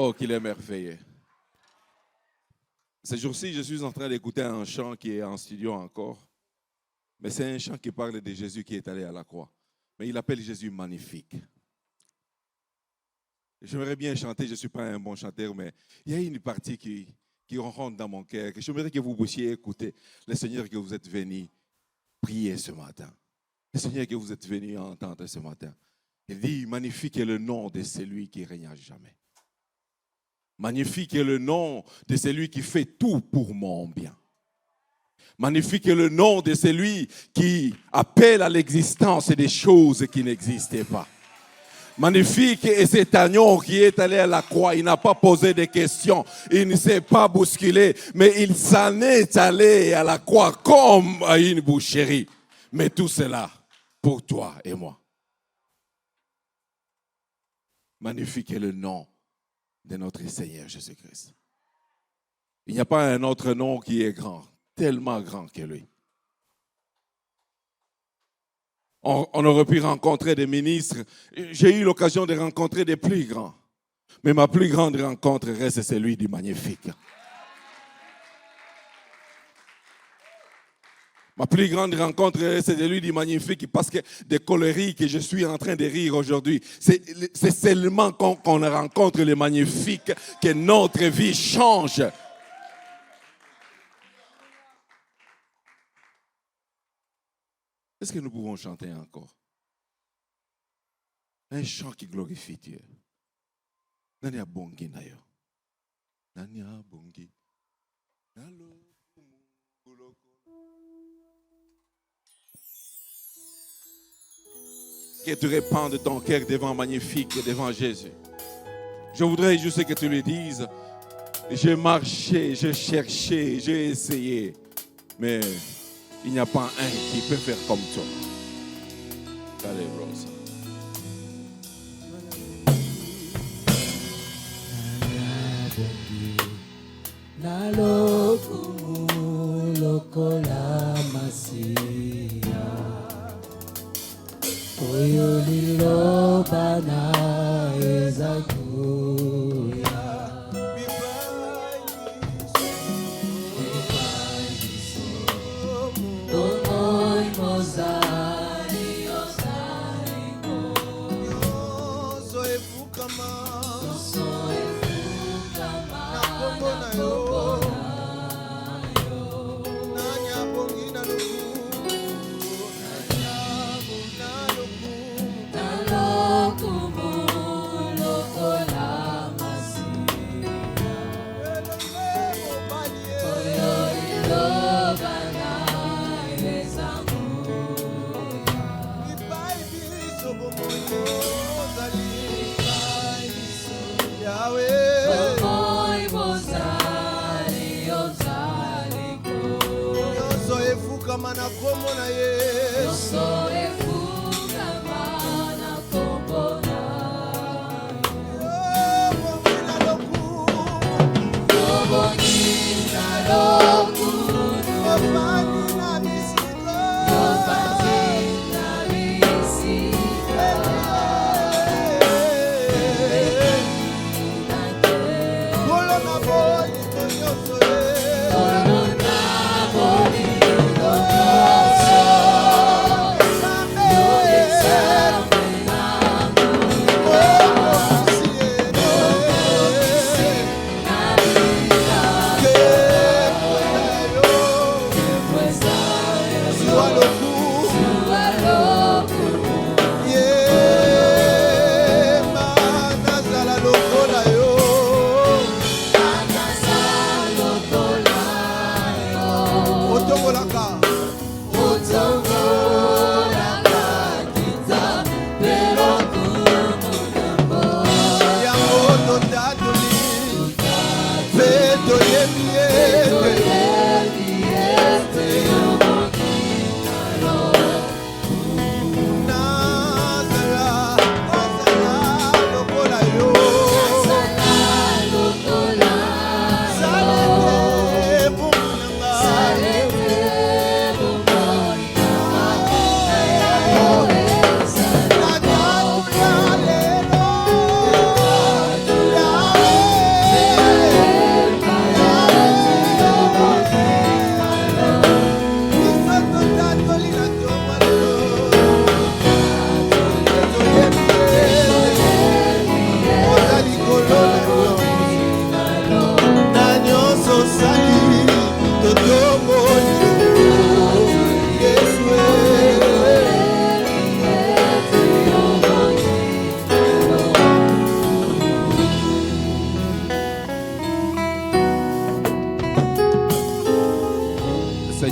Oh, qu'il est merveilleux. Ces jours-ci, je suis en train d'écouter un chant qui est en studio encore. Mais c'est un chant qui parle de Jésus qui est allé à la croix. Mais il appelle Jésus magnifique. J'aimerais bien chanter, je ne suis pas un bon chanteur, mais il y a une partie qui rentre dans mon cœur. J'aimerais que vous puissiez écouter le Seigneur que vous êtes venu prier ce matin. Le Seigneur que vous êtes venu entendre ce matin. Il dit, magnifique est le nom de celui qui règne à jamais. Magnifique est le nom de celui qui fait tout pour mon bien. Magnifique est le nom de celui qui appelle à l'existence des choses qui n'existaient pas. Magnifique est cet agneau qui est allé à la croix. Il n'a pas posé de questions. Il ne s'est pas bousculé. Mais il s'en est allé à la croix comme à une boucherie. Mais tout cela pour toi et moi. Magnifique est le nom de notre Seigneur Jésus-Christ. Il n'y a pas un autre nom qui est grand, tellement grand que lui. On aurait pu rencontrer des ministres. J'ai eu l'occasion de rencontrer des plus grands. Mais ma plus grande rencontre reste celui du magnifique. Ma plus grande rencontre reste celui du magnifique parce que des colériques que je suis en train de rire aujourd'hui, c'est seulement quand on rencontre le magnifique que notre vie change. Est-ce que nous pouvons chanter encore? Un chant qui glorifie Dieu. Nani abongi nayo. Nani abongi. Que tu répandes ton cœur devant magnifique et devant Jésus. Je voudrais juste que tu lui dises, j'ai marché, j'ai cherché, j'ai essayé, mais il n'y a pas un qui peut faire comme toi. Allez, Rosa.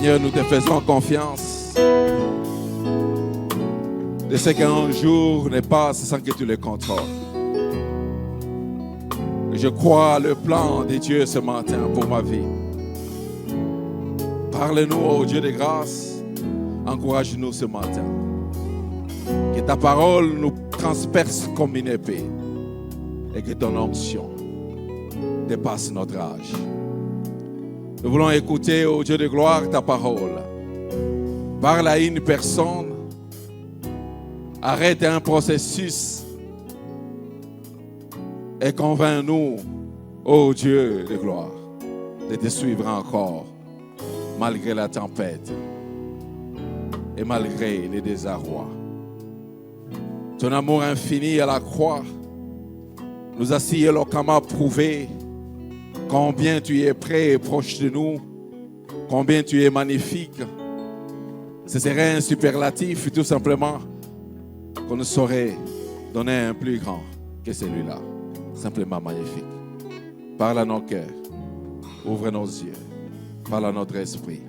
Seigneur, nous te faisons confiance. De ce qu'un jour ne passe sans que tu le contrôles. Je crois le plan de Dieu ce matin pour ma vie. Parle-nous, ô Dieu de grâce. Encourage-nous ce matin. Que ta parole nous transperce comme une épée. Et que ton onction dépasse notre âge. Nous voulons écouter, ô Dieu de gloire, ta parole. Parle à une personne. Arrête un processus. Et convainc-nous, ô Dieu de gloire, de te suivre encore, malgré la tempête et malgré les désarrois. Ton amour infini à la croix nous a si éloquemment prouvé combien tu es près et proche de nous, combien tu es magnifique. Ce serait un superlatif, tout simplement, qu'on ne saurait donner un plus grand que celui-là. Simplement magnifique. Parle à nos cœurs, ouvre nos yeux, parle à notre esprit.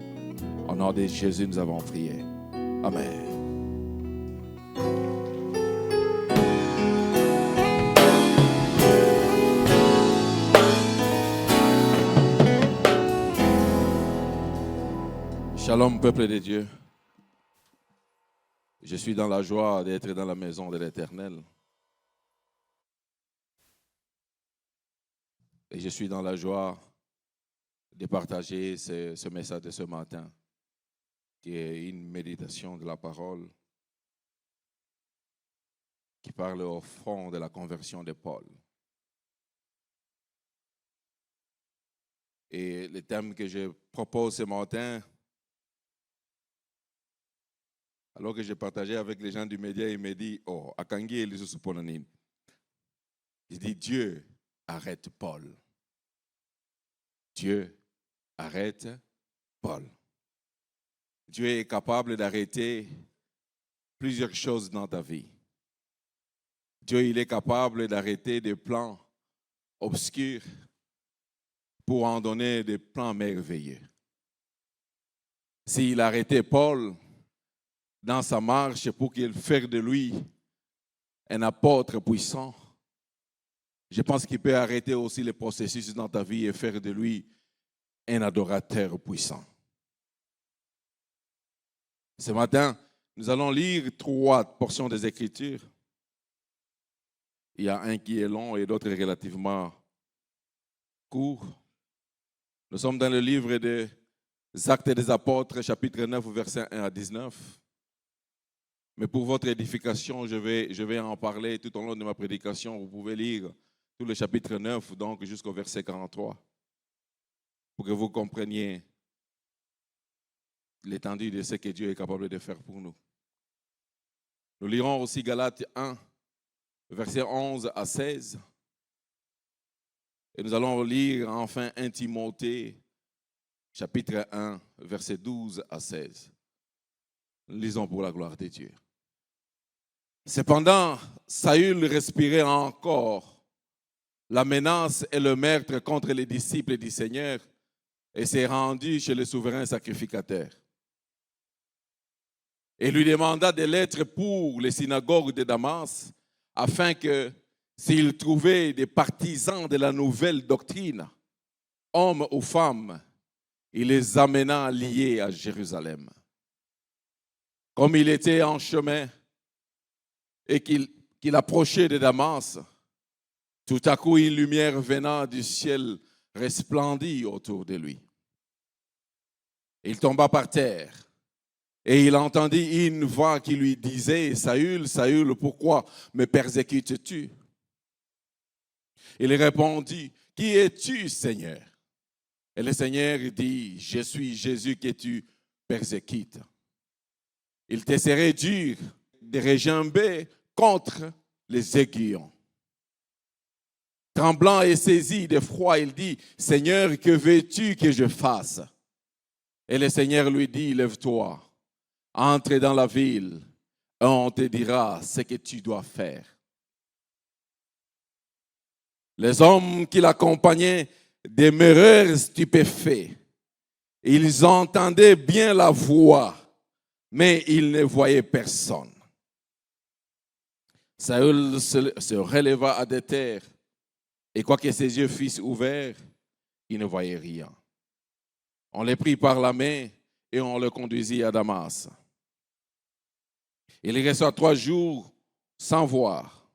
Au nom de Jésus, nous avons prié. Amen. Shalom, peuple de Dieu. Je suis dans la joie d'être dans la maison de l'Éternel. Et je suis dans la joie de partager ce message de ce matin, qui est une méditation de la parole, qui parle au fond de la conversion de Paul. Et le thème que je propose ce matin, alors que j'ai partagé avec les gens du média, ils m'ont dit, oh, Akangi et les Suponanin. Il dit, Dieu arrête Paul. Dieu arrête Paul. Dieu est capable d'arrêter plusieurs choses dans ta vie. Dieu, il est capable d'arrêter des plans obscurs pour en donner des plans merveilleux. S'il arrêtait Paul dans sa marche pour qu'il fasse de lui un apôtre puissant, je pense qu'il peut arrêter aussi les processus dans ta vie et faire de lui un adorateur puissant. Ce matin, nous allons lire 3 portions des Écritures. Il y a un qui est long et d'autres relativement courts. Nous sommes dans le livre des Actes des Apôtres, chapitre 9, versets 1 à 19. Mais pour votre édification, je vais en parler tout au long de ma prédication. Vous pouvez lire tout le chapitre 9, donc jusqu'au verset 43, pour que vous compreniez l'étendue de ce que Dieu est capable de faire pour nous. Nous lirons aussi Galates 1, versets 11 à 16. Et nous allons lire enfin 1 Timothée, chapitre 1, versets 12 à 16. Nous lisons pour la gloire de Dieu. Cependant, Saül respirait encore la menace et le meurtre contre les disciples du Seigneur et s'est rendu chez le souverain sacrificateur. Et lui demanda des lettres pour les synagogues de Damas, afin que, s'il trouvait des partisans de la nouvelle doctrine, hommes ou femmes, il les amena liés à Jérusalem. Comme il était en chemin et qu'il approchait de Damas, tout à coup, une lumière venant du ciel resplendit autour de lui. Il tomba par terre et il entendit une voix qui lui disait, « Saül, Saül, pourquoi me persécutes-tu » Il répondit, « Qui es-tu, Seigneur » Et le Seigneur dit, « Je suis Jésus que tu persécutes. Il te serait dur de regimber contre les aiguillons. » Tremblant et saisi de froid, il dit, « Seigneur, que veux-tu que je fasse » Et le Seigneur lui dit, « Lève-toi, entre dans la ville, et on te dira ce que tu dois faire. » Les hommes qui l'accompagnaient demeurèrent stupéfaits Ils entendaient bien la voix, mais ils ne voyaient personne. Saül se releva à terre, et quoique ses yeux fussent ouverts, il ne voyait rien. On les prit par la main et on le conduisit à Damas. Il resta 3 jours sans voir.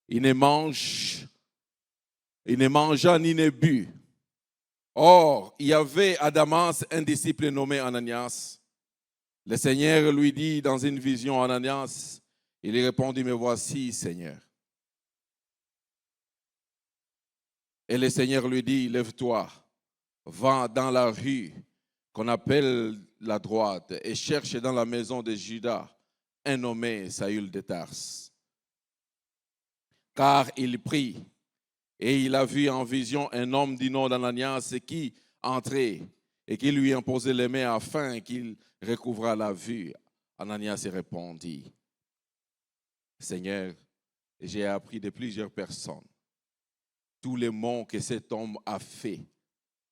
Il ne mangea ni ne but. Or, il y avait à Damas un disciple nommé Ananias. Le Seigneur lui dit dans une vision, Ananias, il lui répondit, me voici, Seigneur. Et le Seigneur lui dit, lève-toi, va dans la rue qu'on appelle la droite et cherche dans la maison de Judas un nommé Saül de Tarse. Car il prie et il a vu en vision un homme du nom d'Ananias qui entrait et qui lui imposait les mains afin qu'il recouvrât la vue. Ananias répondit, Seigneur, j'ai appris de plusieurs personnes tous les maux que cet homme a fait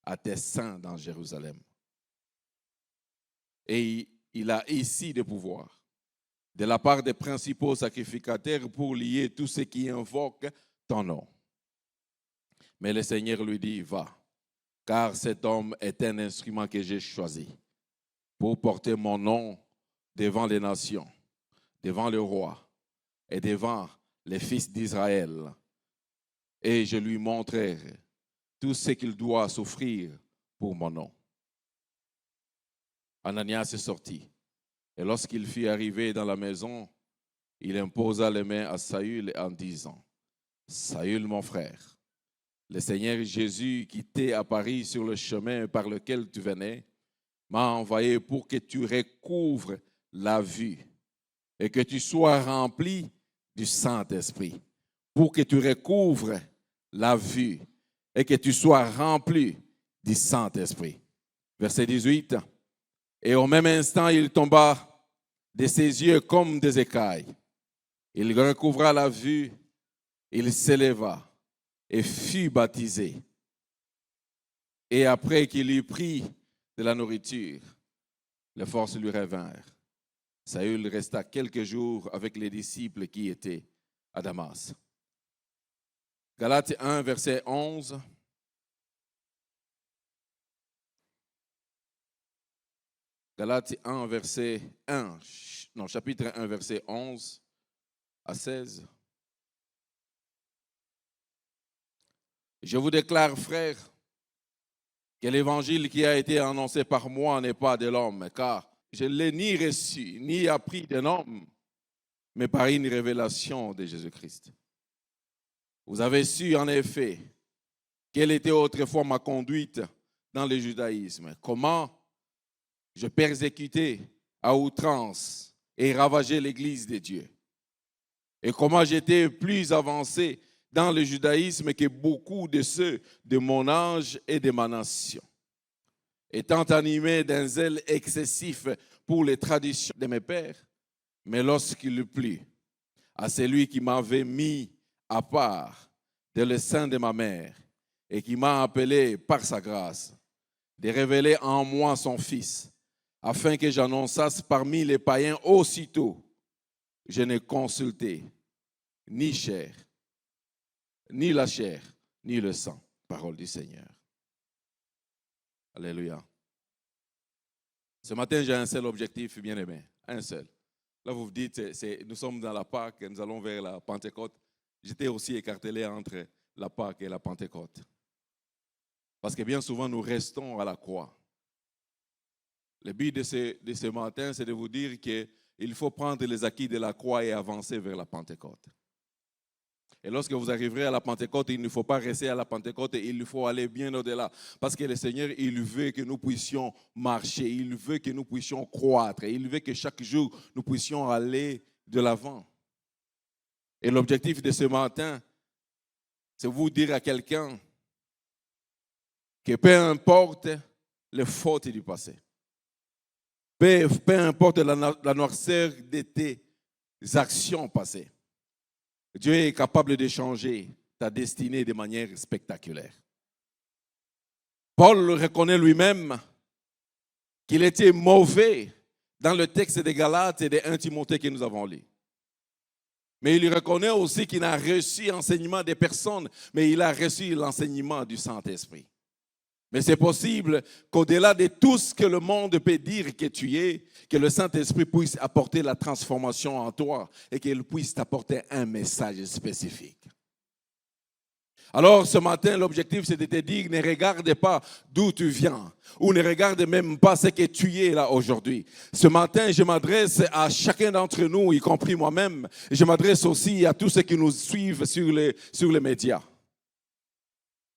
à tes saints dans Jérusalem. Et il a ici des pouvoirs de la part des principaux sacrificateurs pour lier tous ceux qui invoquent ton nom. Mais le Seigneur lui dit, va, car cet homme est un instrument que j'ai choisi pour porter mon nom devant les nations, devant le roi et devant les fils d'Israël. Et je lui montrerai tout ce qu'il doit souffrir pour mon nom. Ananias est sorti. Et lorsqu'il fut arrivé dans la maison, il imposa les mains à Saül en disant, Saül, mon frère, le Seigneur Jésus qui t'est apparu sur le chemin par lequel tu venais, m'a envoyé pour que tu recouvres la vue et que tu sois rempli du Saint-Esprit. Pour que tu recouvres la vue et que tu sois rempli du Saint-Esprit. Verset 18. Et au même instant, il tomba de ses yeux comme des écailles. Il recouvra la vue, il s'éleva et fut baptisé. Et après qu'il eut pris de la nourriture, les forces lui revinrent. Saül resta quelques jours avec les disciples qui étaient à Damas. Galates 1, verset 11. Galates 1, verset 1. Non, chapitre 1, verset 11 à 16. Je vous déclare, frères, que l'évangile qui a été annoncé par moi n'est pas de l'homme, car je ne l'ai ni reçu, ni appris d'un homme, mais par une révélation de Jésus-Christ. Vous avez su en effet quelle était autrefois ma conduite dans le judaïsme, comment je persécutais à outrance et ravageais l'Église de Dieu, et comment j'étais plus avancé dans le judaïsme que beaucoup de ceux de mon âge et de ma nation, étant animé d'un zèle excessif pour les traditions de mes pères, mais lorsqu'il plut à celui qui m'avait mis à part de le sein de ma mère et qui m'a appelé par sa grâce, de révéler en moi son Fils, afin que j'annonçasse parmi les païens aussitôt, je n'ai consulté ni chair, ni la chair, ni le sang. Parole du Seigneur. Alléluia. Ce matin, j'ai un seul objectif, bien-aimé, un seul. Là, vous vous dites, nous sommes dans la Pâque, nous allons vers la Pentecôte. J'étais aussi écartelé entre la Pâque et la Pentecôte. Parce que bien souvent, nous restons à la croix. Le but de ce matin, c'est de vous dire qu'il faut prendre les acquis de la croix et avancer vers la Pentecôte. Et lorsque vous arriverez à la Pentecôte, il ne faut pas rester à la Pentecôte, il faut aller bien au-delà. Parce que le Seigneur, il veut que nous puissions marcher, il veut que nous puissions croître, il veut que chaque jour, nous puissions aller de l'avant. Et l'objectif de ce matin, c'est vous dire à quelqu'un que peu importe les fautes du passé, peu importe la noirceur de tes actions passées, Dieu est capable de changer ta destinée de manière spectaculaire. Paul le reconnaît lui-même qu'il était mauvais dans le texte des Galates et des 1 Timothée que nous avons lu. Mais il reconnaît aussi qu'il n'a reçu l'enseignement des personnes, mais il a reçu l'enseignement du Saint-Esprit. Mais c'est possible qu'au-delà de tout ce que le monde peut dire que tu es, que le Saint-Esprit puisse apporter la transformation en toi et qu'il puisse t'apporter un message spécifique. Alors ce matin, l'objectif c'est de te dire, ne regarde pas d'où tu viens ou ne regarde même pas ce que tu es là aujourd'hui. Ce matin, je m'adresse à chacun d'entre nous, y compris moi-même. Je m'adresse aussi à tous ceux qui nous suivent sur les médias.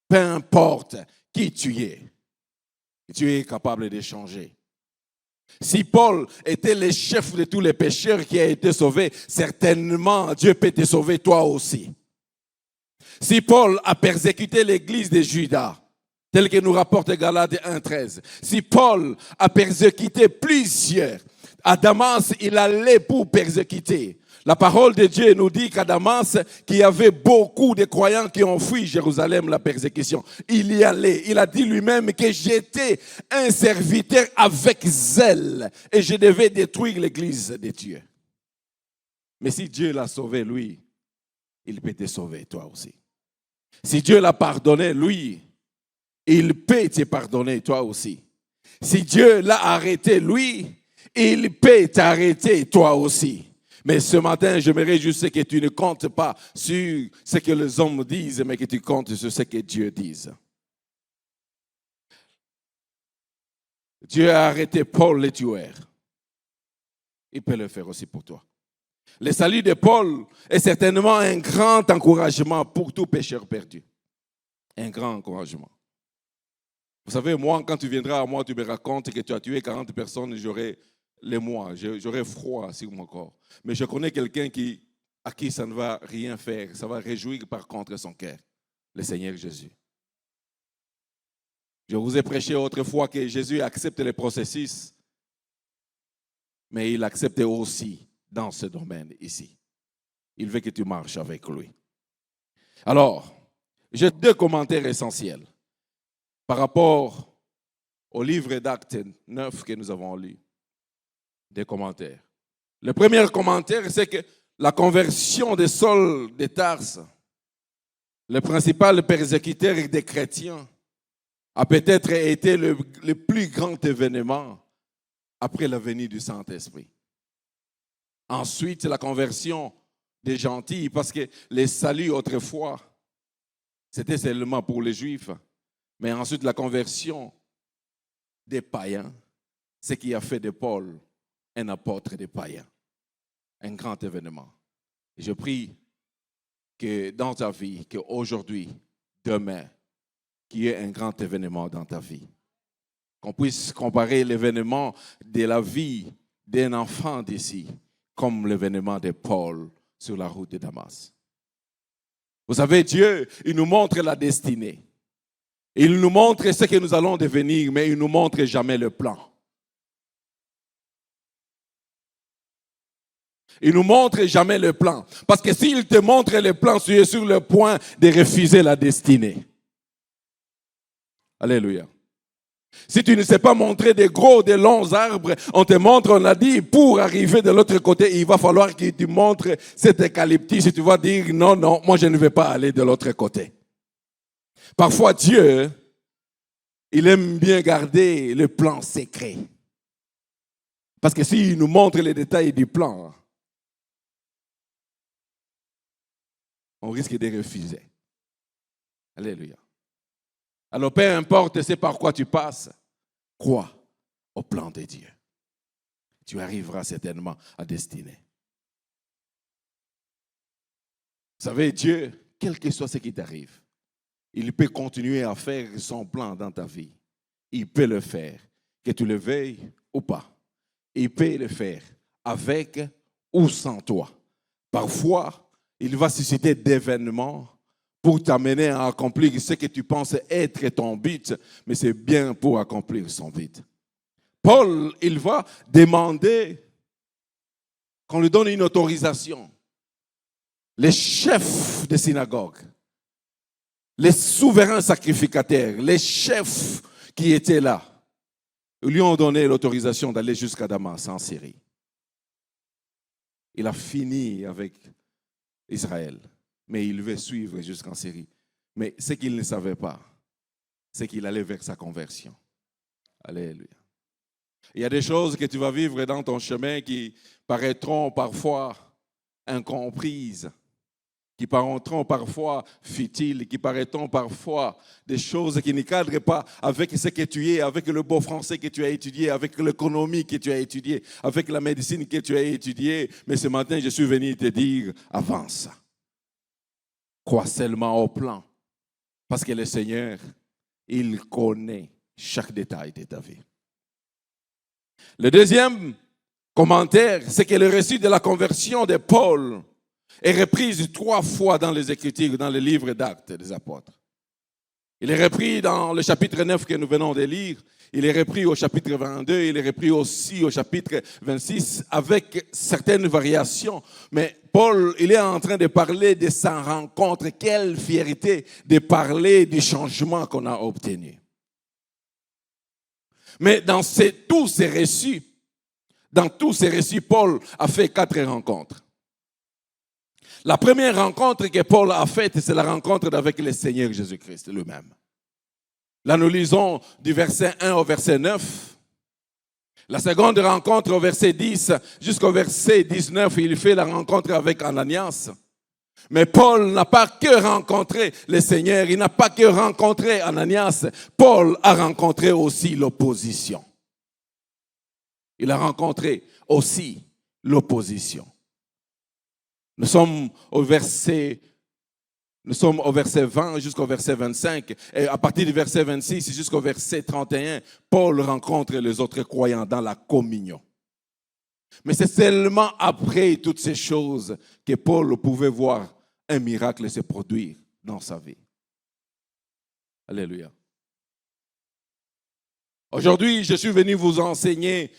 Peu importe qui tu es capable de changer. Si Paul était le chef de tous les pécheurs qui a été sauvé, certainement Dieu peut te sauver toi aussi. Si Paul a persécuté l'église de Juda, tel que nous rapporte Galates 1,13, si Paul a persécuté plusieurs, à Damas, il allait pour persécuter. La parole de Dieu nous dit qu'à Damas, qu'il y avait beaucoup de croyants qui ont fui Jérusalem, la persécution. Il y allait. Il a dit lui-même que j'étais un serviteur avec zèle et je devais détruire l'église de Dieu. Mais si Dieu l'a sauvé, lui, il peut te sauver, toi aussi. Si Dieu l'a pardonné, lui, il peut te pardonner, toi aussi. Si Dieu l'a arrêté, lui, il peut t'arrêter, toi aussi. Mais ce matin, j'aimerais juste que tu ne comptes pas sur ce que les hommes disent, mais que tu comptes sur ce que Dieu dit. Dieu a arrêté Paul le tueur. Il peut le faire aussi pour toi. Le salut de Paul est certainement un grand encouragement pour tout pécheur perdu. Un grand encouragement. Vous savez, moi, quand tu viendras à moi, tu me racontes que tu as tué 40 personnes, j'aurai froid sur mon corps. Mais je connais quelqu'un à qui ça ne va rien faire. Ça va réjouir par contre son cœur. Le Seigneur Jésus. Je vous ai prêché autrefois que Jésus accepte les processus, mais il accepte aussi dans ce domaine ici. Il veut que tu marches avec lui. Alors, j'ai 2 commentaires essentiels par rapport au livre d'Actes 9 que nous avons lu. 2 commentaires. Le premier commentaire, c'est que la conversion de Saul de Tarse, le principal persécuteur des chrétiens, a peut-être été le plus grand événement après la venue du Saint-Esprit. Ensuite, la conversion des gentils, parce que les saluts autrefois, c'était seulement pour les Juifs. Mais ensuite, la conversion des païens, ce qui a fait de Paul un apôtre des païens. Un grand événement. Et je prie que dans ta vie, qu'aujourd'hui, demain, qu'il y ait un grand événement dans ta vie. Qu'on puisse comparer l'événement de la vie d'un enfant d'ici comme l'événement de Paul sur la route de Damas. Vous savez, Dieu, il nous montre la destinée. Il nous montre ce que nous allons devenir, mais il ne nous montre jamais le plan. Il ne nous montre jamais le plan. Parce que s'il te montre le plan, tu es sur le point de refuser la destinée. Alléluia. Si tu ne sais pas montrer des gros, des longs arbres, on te montre, on a dit, pour arriver de l'autre côté, il va falloir que tu montres cet eucalyptus. Et tu vas dire, non, moi je ne vais pas aller de l'autre côté. Parfois, Dieu, il aime bien garder le plan secret. Parce que s'il nous montre les détails du plan, on risque de refuser. Alléluia. Alors, peu importe c'est par quoi tu passes, crois au plan de Dieu. Tu arriveras certainement à destinée. Vous savez, Dieu, quel que soit ce qui t'arrive, il peut continuer à faire son plan dans ta vie. Il peut le faire, que tu le veuilles ou pas. Il peut le faire avec ou sans toi. Parfois, il va susciter d'événements pour t'amener à accomplir ce que tu penses être ton but, mais c'est bien pour accomplir son but. Paul, il va demander qu'on lui donne une autorisation. Les chefs de synagogue, les souverains sacrificateurs, les chefs qui étaient là, lui ont donné l'autorisation d'aller jusqu'à Damas en Syrie. Il a fini avec Israël, mais il veut suivre jusqu'en Syrie. Mais ce qu'il ne savait pas, c'est qu'il allait vers sa conversion. Alléluia. Il y a des choses que tu vas vivre dans ton chemin qui paraîtront parfois incomprises, qui paraîtront parfois futiles, qui paraîtront parfois des choses qui ne cadrent pas avec ce que tu es, avec le beau français que tu as étudié, avec l'économie que tu as étudié, avec la médecine que tu as étudiée. Mais ce matin, je suis venu te dire, avance. Crois seulement au plan. Parce que le Seigneur, il connaît chaque détail de ta vie. Le deuxième commentaire, c'est que le récit de la conversion de Paul est repris 3 fois dans les Écritures, dans le livre d'Actes des Apôtres. Il est repris dans le chapitre 9 que nous venons de lire. Il est repris au chapitre 22. Il est repris aussi au chapitre 26 avec certaines variations. Mais Paul, il est en train de parler de sa rencontre. Quelle fierté de parler du changement qu'on a obtenu. Mais dans tous ces récits, Paul a fait 4 rencontres. La première rencontre que Paul a faite, c'est la rencontre avec le Seigneur Jésus-Christ lui-même. Là, nous lisons du verset 1 au verset 9. La seconde rencontre au verset 10 jusqu'au verset 19, il fait la rencontre avec Ananias. Mais Paul n'a pas que rencontré le Seigneur, il n'a pas que rencontré Ananias. Paul a rencontré aussi l'opposition. Il a rencontré aussi l'opposition. Nous sommes au verset 20 jusqu'au verset 25. Et à partir du verset 26 jusqu'au verset 31, Paul rencontre les autres croyants dans la communion. Mais c'est seulement après toutes ces choses que Paul pouvait voir un miracle se produire dans sa vie. Alléluia. Aujourd'hui, je suis venu vous enseigner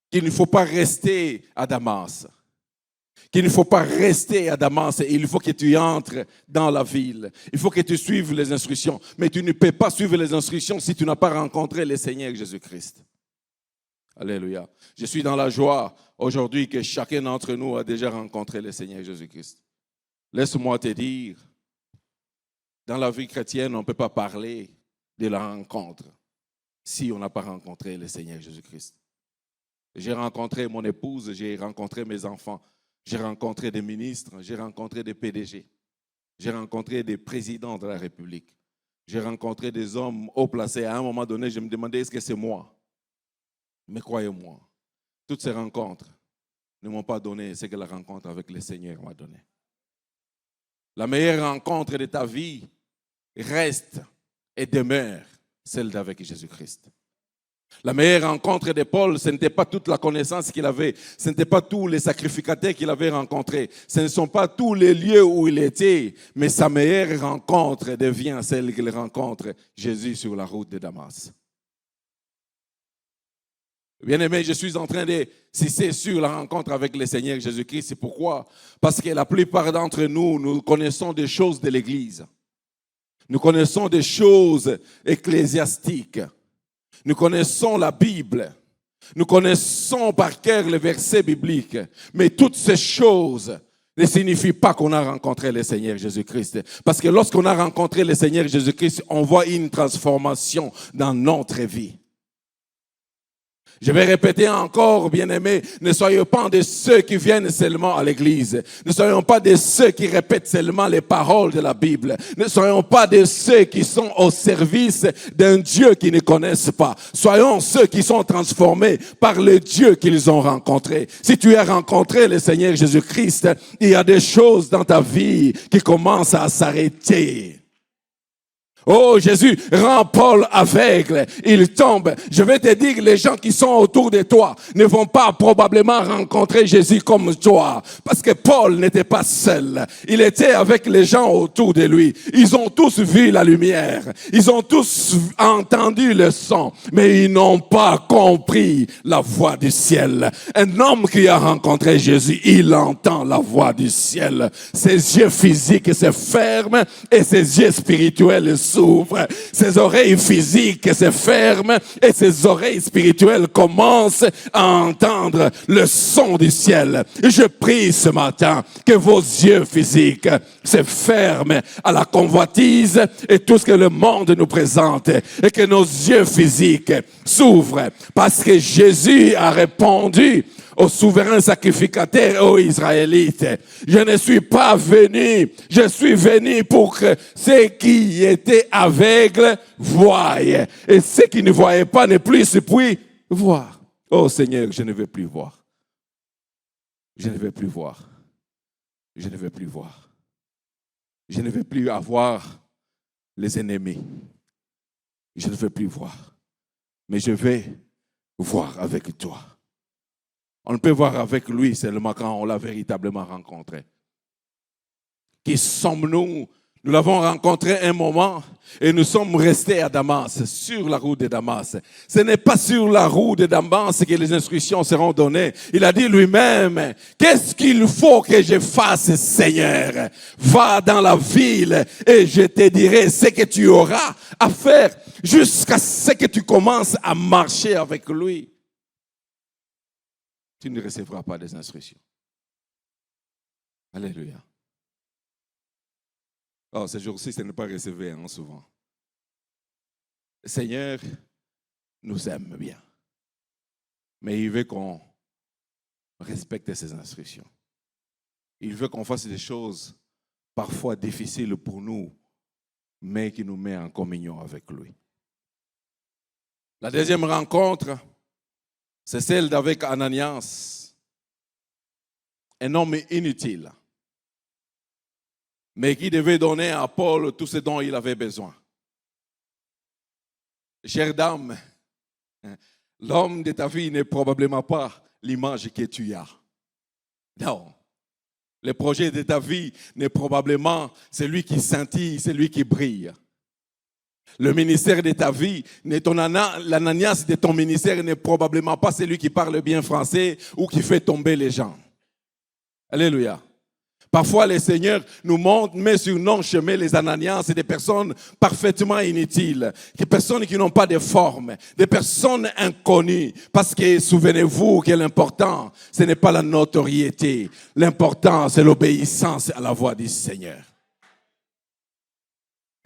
qu'il ne faut pas rester à Damas. Qu'il ne faut pas rester à Damas, il faut que tu entres dans la ville. Il faut que tu suives les instructions. Mais tu ne peux pas suivre les instructions si tu n'as pas rencontré le Seigneur Jésus-Christ. Alléluia. Je suis dans la joie aujourd'hui que chacun d'entre nous a déjà rencontré le Seigneur Jésus-Christ. Laisse-moi te dire, dans la vie chrétienne, on ne peut pas parler de la rencontre si on n'a pas rencontré le Seigneur Jésus-Christ. J'ai rencontré mon épouse, j'ai rencontré mes enfants. J'ai rencontré des ministres, j'ai rencontré des PDG, j'ai rencontré des présidents de la République, j'ai rencontré des hommes haut placés. À un moment donné, je me demandais, est-ce que c'est moi? Mais croyez-moi, toutes ces rencontres ne m'ont pas donné ce que la rencontre avec le Seigneur m'a donné. La meilleure rencontre de ta vie reste et demeure celle d'avec Jésus-Christ. La meilleure rencontre de Paul, ce n'était pas toute la connaissance qu'il avait, ce n'était pas tous les sacrificateurs qu'il avait rencontrés, ce ne sont pas tous les lieux où il était, mais sa meilleure rencontre devient celle qu'il rencontre Jésus sur la route de Damas. Bien-aimé, je suis en train d'insister sur la rencontre avec le Seigneur Jésus-Christ. C'est pourquoi? Parce que la plupart d'entre nous, nous connaissons des choses de l'Église. Nous connaissons des choses ecclésiastiques. Nous connaissons la Bible. Nous connaissons par cœur les versets bibliques. Mais toutes ces choses ne signifient pas qu'on a rencontré le Seigneur Jésus-Christ. Parce que lorsqu'on a rencontré le Seigneur Jésus-Christ, on voit une transformation dans notre vie. Je vais répéter encore, bien-aimés, ne soyez pas de ceux qui viennent seulement à l'église. Ne soyons pas de ceux qui répètent seulement les paroles de la Bible. Ne soyons pas de ceux qui sont au service d'un Dieu qu'ils ne connaissent pas. Soyons ceux qui sont transformés par le Dieu qu'ils ont rencontré. Si tu as rencontré le Seigneur Jésus-Christ, il y a des choses dans ta vie qui commencent à s'arrêter. Oh, Jésus rend Paul aveugle. Il tombe. Je vais te dire, les gens qui sont autour de toi ne vont pas probablement rencontrer Jésus comme toi. Parce que Paul n'était pas seul. Il était avec les gens autour de lui. Ils ont tous vu la lumière. Ils ont tous entendu le son. Mais ils n'ont pas compris la voix du ciel. Un homme qui a rencontré Jésus, il entend la voix du ciel. Ses yeux physiques se ferment et ses yeux spirituels s'ouvrent, ses oreilles physiques se ferment et ses oreilles spirituelles commencent à entendre le son du ciel. Et je prie ce matin que vos yeux physiques se ferment à la convoitise et tout ce que le monde nous présente et que nos yeux physiques s'ouvrent parce que Jésus a répondu au souverain sacrificateur, aux Israélites. Je ne suis pas venu, je suis venu pour que ceux qui étaient aveugles voient et ceux qui ne voyaient pas ne puissent plus voir. Oh Seigneur, je ne veux plus voir. Je ne veux plus voir. Je ne veux plus voir. Je ne veux plus avoir les ennemis. Je ne veux plus voir. Mais je vais voir avec toi. On ne peut voir avec lui seulement quand on l'a véritablement rencontré. Qui sommes-nous? Nous l'avons rencontré un moment et nous sommes restés à Damas, sur la route de Damas. Ce n'est pas sur la route de Damas que les instructions seront données. Il a dit lui-même, qu'est-ce qu'il faut que je fasse, Seigneur? Va dans la ville et je te dirai ce que tu auras à faire jusqu'à ce que tu commences à marcher avec lui. Tu ne recevras pas des instructions. Alléluia. Oh, ce jour-ci, ce n'est pas recevé souvent. Le Seigneur nous aime bien. Mais il veut qu'on respecte ses instructions. Il veut qu'on fasse des choses parfois difficiles pour nous, mais qui nous met en communion avec lui. La deuxième rencontre, c'est celle d'avec Ananias, un homme inutile, mais qui devait donner à Paul tout ce dont il avait besoin. Chère dame, l'homme de ta vie n'est probablement pas l'image que tu as. Non. Le projet de ta vie n'est probablement celui qui scintille, celui qui brille. Le ministère de ta vie, l'Ananias de ton ministère n'est probablement pas celui qui parle bien français ou qui fait tomber les gens. Alléluia. Parfois, le Seigneur nous met sur nos chemins les Ananias, des personnes parfaitement inutiles, des personnes qui n'ont pas de forme, des personnes inconnues. Parce que souvenez-vous que l'important, ce n'est pas la notoriété. L'important, c'est l'obéissance à la voix du Seigneur.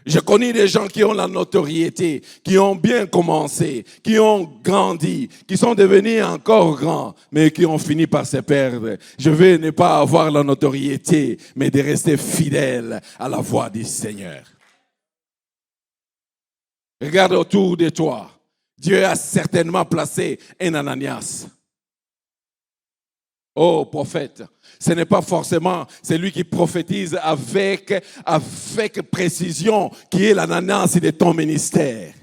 Je connais des gens qui ont la notoriété, qui ont bien commencé, qui ont grandi, qui sont devenus encore grands, mais qui ont fini par se perdre. Je veux ne pas avoir la notoriété, mais de rester fidèle à la voix du Seigneur. Regarde autour de toi. Dieu a certainement placé un Ananias. Oh, prophète, ce n'est pas forcément celui qui prophétise avec précision qui est l'Ananias de ton ministère.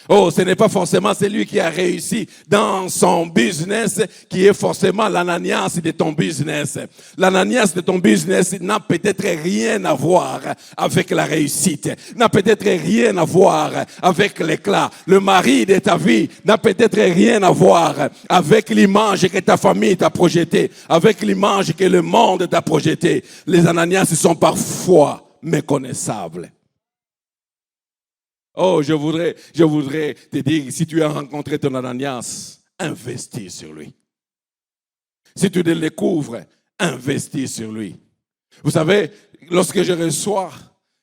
Oh, ce n'est pas forcément celui qui a réussi dans son business qui est forcément l'Ananias de ton business. L'Ananias de ton business n'a peut-être rien à voir avec la réussite, n'a peut-être rien à voir avec l'éclat. Le mari de ta vie n'a peut-être rien à voir avec l'image que ta famille t'a projetée, avec l'image que le monde t'a projetée. Les Ananias sont parfois méconnaissables. Oh, je voudrais te dire, si tu as rencontré ton Ananias, investis sur lui. Si tu le découvres, investis sur lui. Vous savez, lorsque je reçois,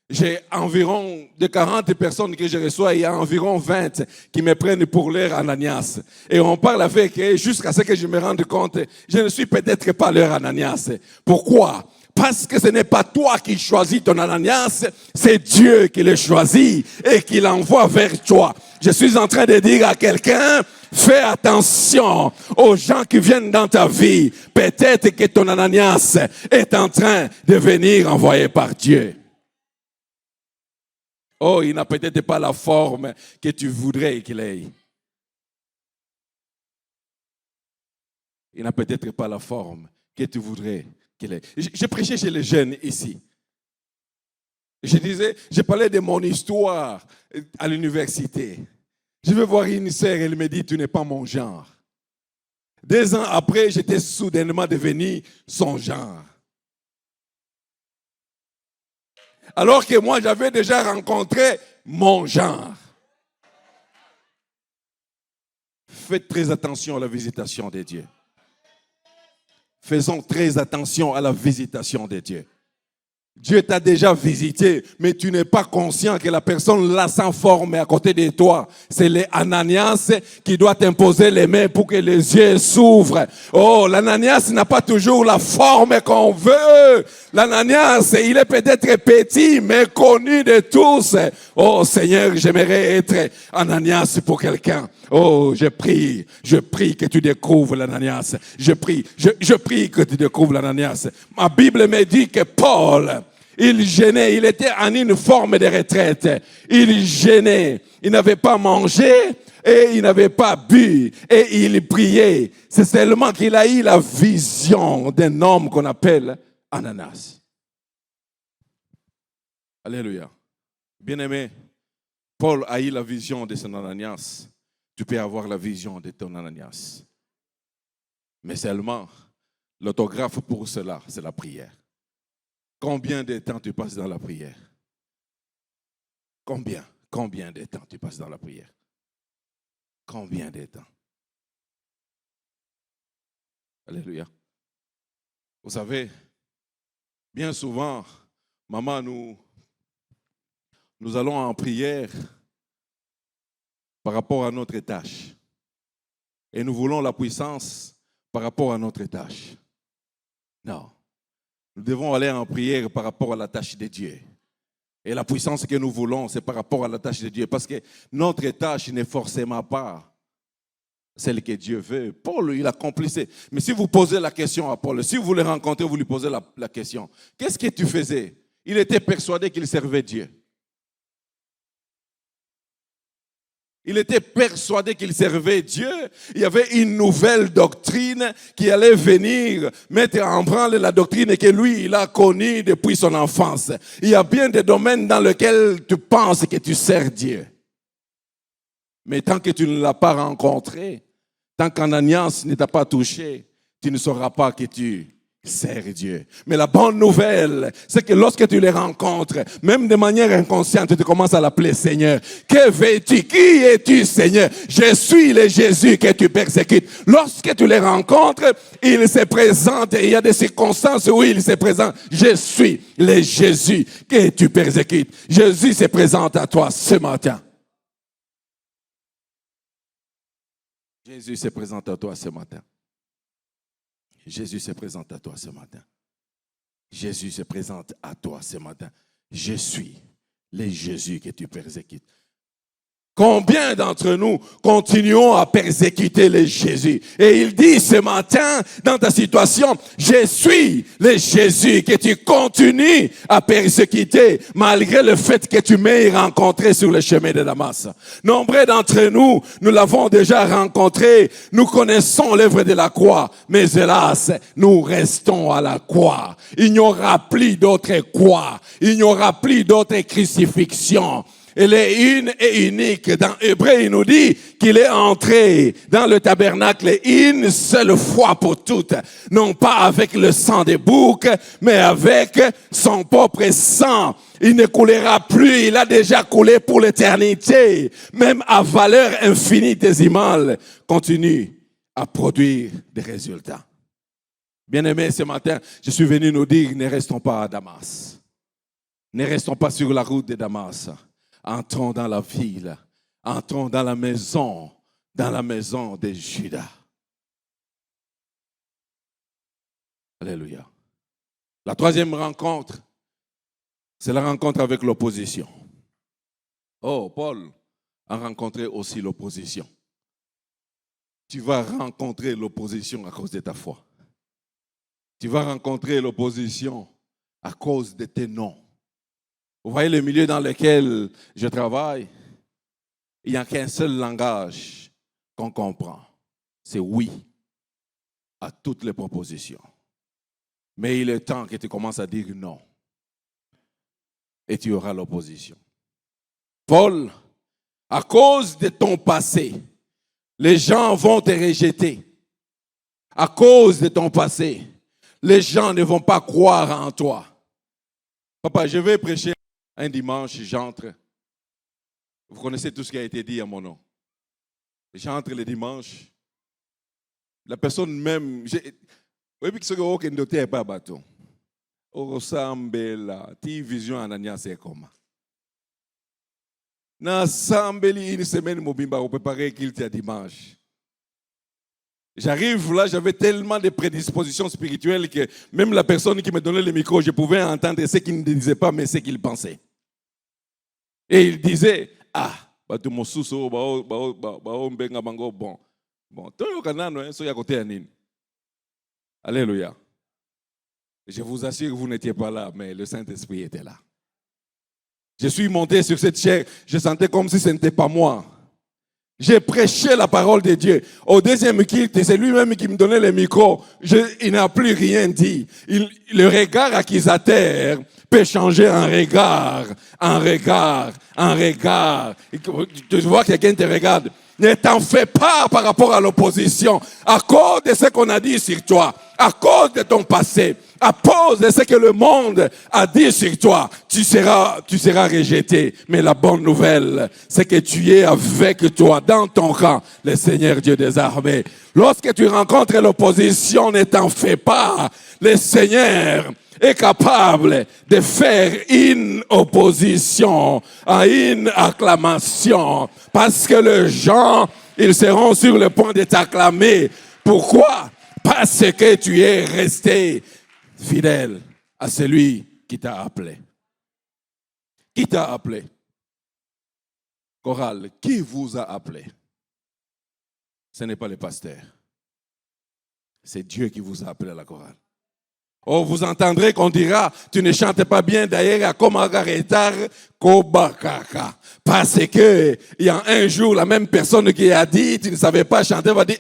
j'ai environ de 40 personnes que je reçois, il y a environ 20 qui me prennent pour leur Ananias. Et on parle avec eux jusqu'à ce que je me rende compte, je ne suis peut-être pas leur Ananias. Pourquoi? Parce que ce n'est pas toi qui choisis ton Ananias, c'est Dieu qui le choisit et qui l'envoie vers toi. Je suis en train de dire à quelqu'un, fais attention aux gens qui viennent dans ta vie. Peut-être que ton Ananias est en train de venir envoyé par Dieu. Oh, il n'a peut-être pas la forme que tu voudrais qu'il ait. Il n'a peut-être pas la forme que tu voudrais. Je prêchais chez les jeunes ici. Je parlais de mon histoire à l'université. Je vais voir une sœur, elle me dit, tu n'es pas mon genre. 2 ans après, j'étais soudainement devenu son genre. Alors que moi, j'avais déjà rencontré mon genre. Faites très attention à la visitation de Dieu. Faisons très attention à la visitation de Dieu. Dieu t'a déjà visité, mais tu n'es pas conscient que la personne là sans forme est à côté de toi. C'est l'Ananias qui doit t'imposer les mains pour que les yeux s'ouvrent. Oh, l'Ananias n'a pas toujours la forme qu'on veut. L'Ananias, il est peut-être petit, mais connu de tous. Oh Seigneur, j'aimerais être Ananias pour quelqu'un. Oh, je prie que tu découvres l'Ananias. Je prie que tu découvres l'Ananias. Ma Bible me dit que Paul, il gênait, il était en une forme de retraite. Il gênait, il n'avait pas mangé et il n'avait pas bu et il priait. C'est seulement qu'il a eu la vision d'un homme qu'on appelle Ananas. Alléluia. Bien-aimé, Paul a eu la vision de son Ananias. Tu peux avoir la vision de ton Ananias. Mais seulement, l'autographe pour cela, c'est la prière. Combien de temps tu passes dans la prière? Combien de temps tu passes dans la prière? Combien de temps? Alléluia. Vous savez, bien souvent, maman, nous allons en prière par rapport à notre tâche. Et nous voulons la puissance par rapport à notre tâche. Non. Nous devons aller en prière par rapport à la tâche de Dieu. Et la puissance que nous voulons, c'est par rapport à la tâche de Dieu. Parce que notre tâche n'est forcément pas celle que Dieu veut. Paul, il accomplissait. Mais si vous posez la question à Paul, si vous le rencontrez, vous lui posez la question. Qu'est-ce que tu faisais? Il était persuadé qu'il servait Dieu. Il était persuadé qu'il servait Dieu. Il y avait une nouvelle doctrine qui allait venir mettre en branle la doctrine que lui, il a connue depuis son enfance. Il y a bien des domaines dans lesquels tu penses que tu sers Dieu. Mais tant que tu ne l'as pas rencontré, tant qu'Ananias ne t'a pas touché, tu ne sauras pas que tu sers Dieu. Mais la bonne nouvelle, c'est que lorsque tu les rencontres, même de manière inconsciente, tu commences à l'appeler Seigneur. Que veux-tu? Qui es-tu, Seigneur? Je suis le Jésus que tu persécutes. Lorsque tu les rencontres, il se présente et il y a des circonstances où il se présente. Je suis le Jésus que tu persécutes. Jésus se présente à toi ce matin. Jésus se présente à toi ce matin. Jésus se présente à toi ce matin. Jésus se présente à toi ce matin. Je suis le Jésus que tu persécutes. Combien d'entre nous continuons à persécuter le Jésus? Et il dit ce matin, dans ta situation, je suis le Jésus que tu continues à persécuter, malgré le fait que tu m'aies rencontré sur le chemin de Damas. Nombreux d'entre nous, nous l'avons déjà rencontré, nous connaissons l'œuvre de la croix, mais hélas, nous restons à la croix. Il n'y aura plus d'autres croix, il n'y aura plus d'autres crucifixions. Elle est une et unique. Dans Hébreu, il nous dit qu'il est entré dans le tabernacle une seule fois pour toutes. Non pas avec le sang des boucs, mais avec son propre sang. Il ne coulera plus, il a déjà coulé pour l'éternité. Même à valeur infinitésimale, continue à produire des résultats. Bien-aimés, ce matin, je suis venu nous dire, ne restons pas à Damas. Ne restons pas sur la route de Damas. Entrons dans la ville, entrons dans la maison de Judas. Alléluia. La troisième rencontre, c'est la rencontre avec l'opposition. Oh, Paul a rencontré aussi l'opposition. Tu vas rencontrer l'opposition à cause de ta foi. Tu vas rencontrer l'opposition à cause de tes noms. Vous voyez le milieu dans lequel je travaille, il n'y a qu'un seul langage qu'on comprend. C'est oui à toutes les propositions. Mais il est temps que tu commences à dire non. Et tu auras l'opposition. Paul, à cause de ton passé, les gens vont te rejeter. À cause de ton passé, les gens ne vont pas croire en toi. Papa, je vais prêcher Un dimanche, j'entre. Vous connaissez tout ce qui a été dit à mon nom. J'entre le dimanche. La personne même. Oui, puis ce que vous avez pas bateau. Osambela, ti vision Anania c'est comment. Na sambeli une semaine mobimba pour préparer qu'il y a dimanche. J'arrive là, j'avais tellement de prédispositions spirituelles que même la personne qui me donnait le micro, je pouvais entendre ce qu'il ne disait pas, mais ce qu'il pensait. Et il disait, ah, batu mosuso, mbenga bango bon. Bon, toi kanano, so ya côté anine. Alléluia. Je vous assure que vous n'étiez pas là, mais le Saint-Esprit était là. Je suis monté sur cette chaire, je sentais comme si ce n'était pas moi. J'ai prêché la parole de Dieu. Au deuxième culte, c'est lui-même qui me donnait le micro. Il n'a plus rien dit. Le regard accusateur peut changer en regard. Tu vois quelqu'un te regarde. Ne t'en fais pas par rapport à l'opposition. À cause de ce qu'on a dit sur toi. À cause de ton passé. À cause de ce que le monde a dit sur toi. Tu seras rejeté. Mais la bonne nouvelle, c'est que tu es avec toi, dans ton rang, le Seigneur Dieu des armées. Lorsque tu rencontres l'opposition, ne t'en fais pas. Le Seigneur est capable de faire une opposition à une acclamation. Parce que les gens, ils seront sur le point de t'acclamer. Pourquoi? Parce que tu es resté fidèle à celui qui t'a appelé. Qui t'a appelé? Chorale, qui vous a appelé? Ce n'est pas le pasteur. C'est Dieu qui vous a appelé à la chorale. Oh, vous entendrez qu'on dira, tu ne chantes pas bien d'ailleurs à Komagaretar Kobakaka. Parce que, il y a un jour, la même personne qui a dit, tu ne savais pas chanter, va dire,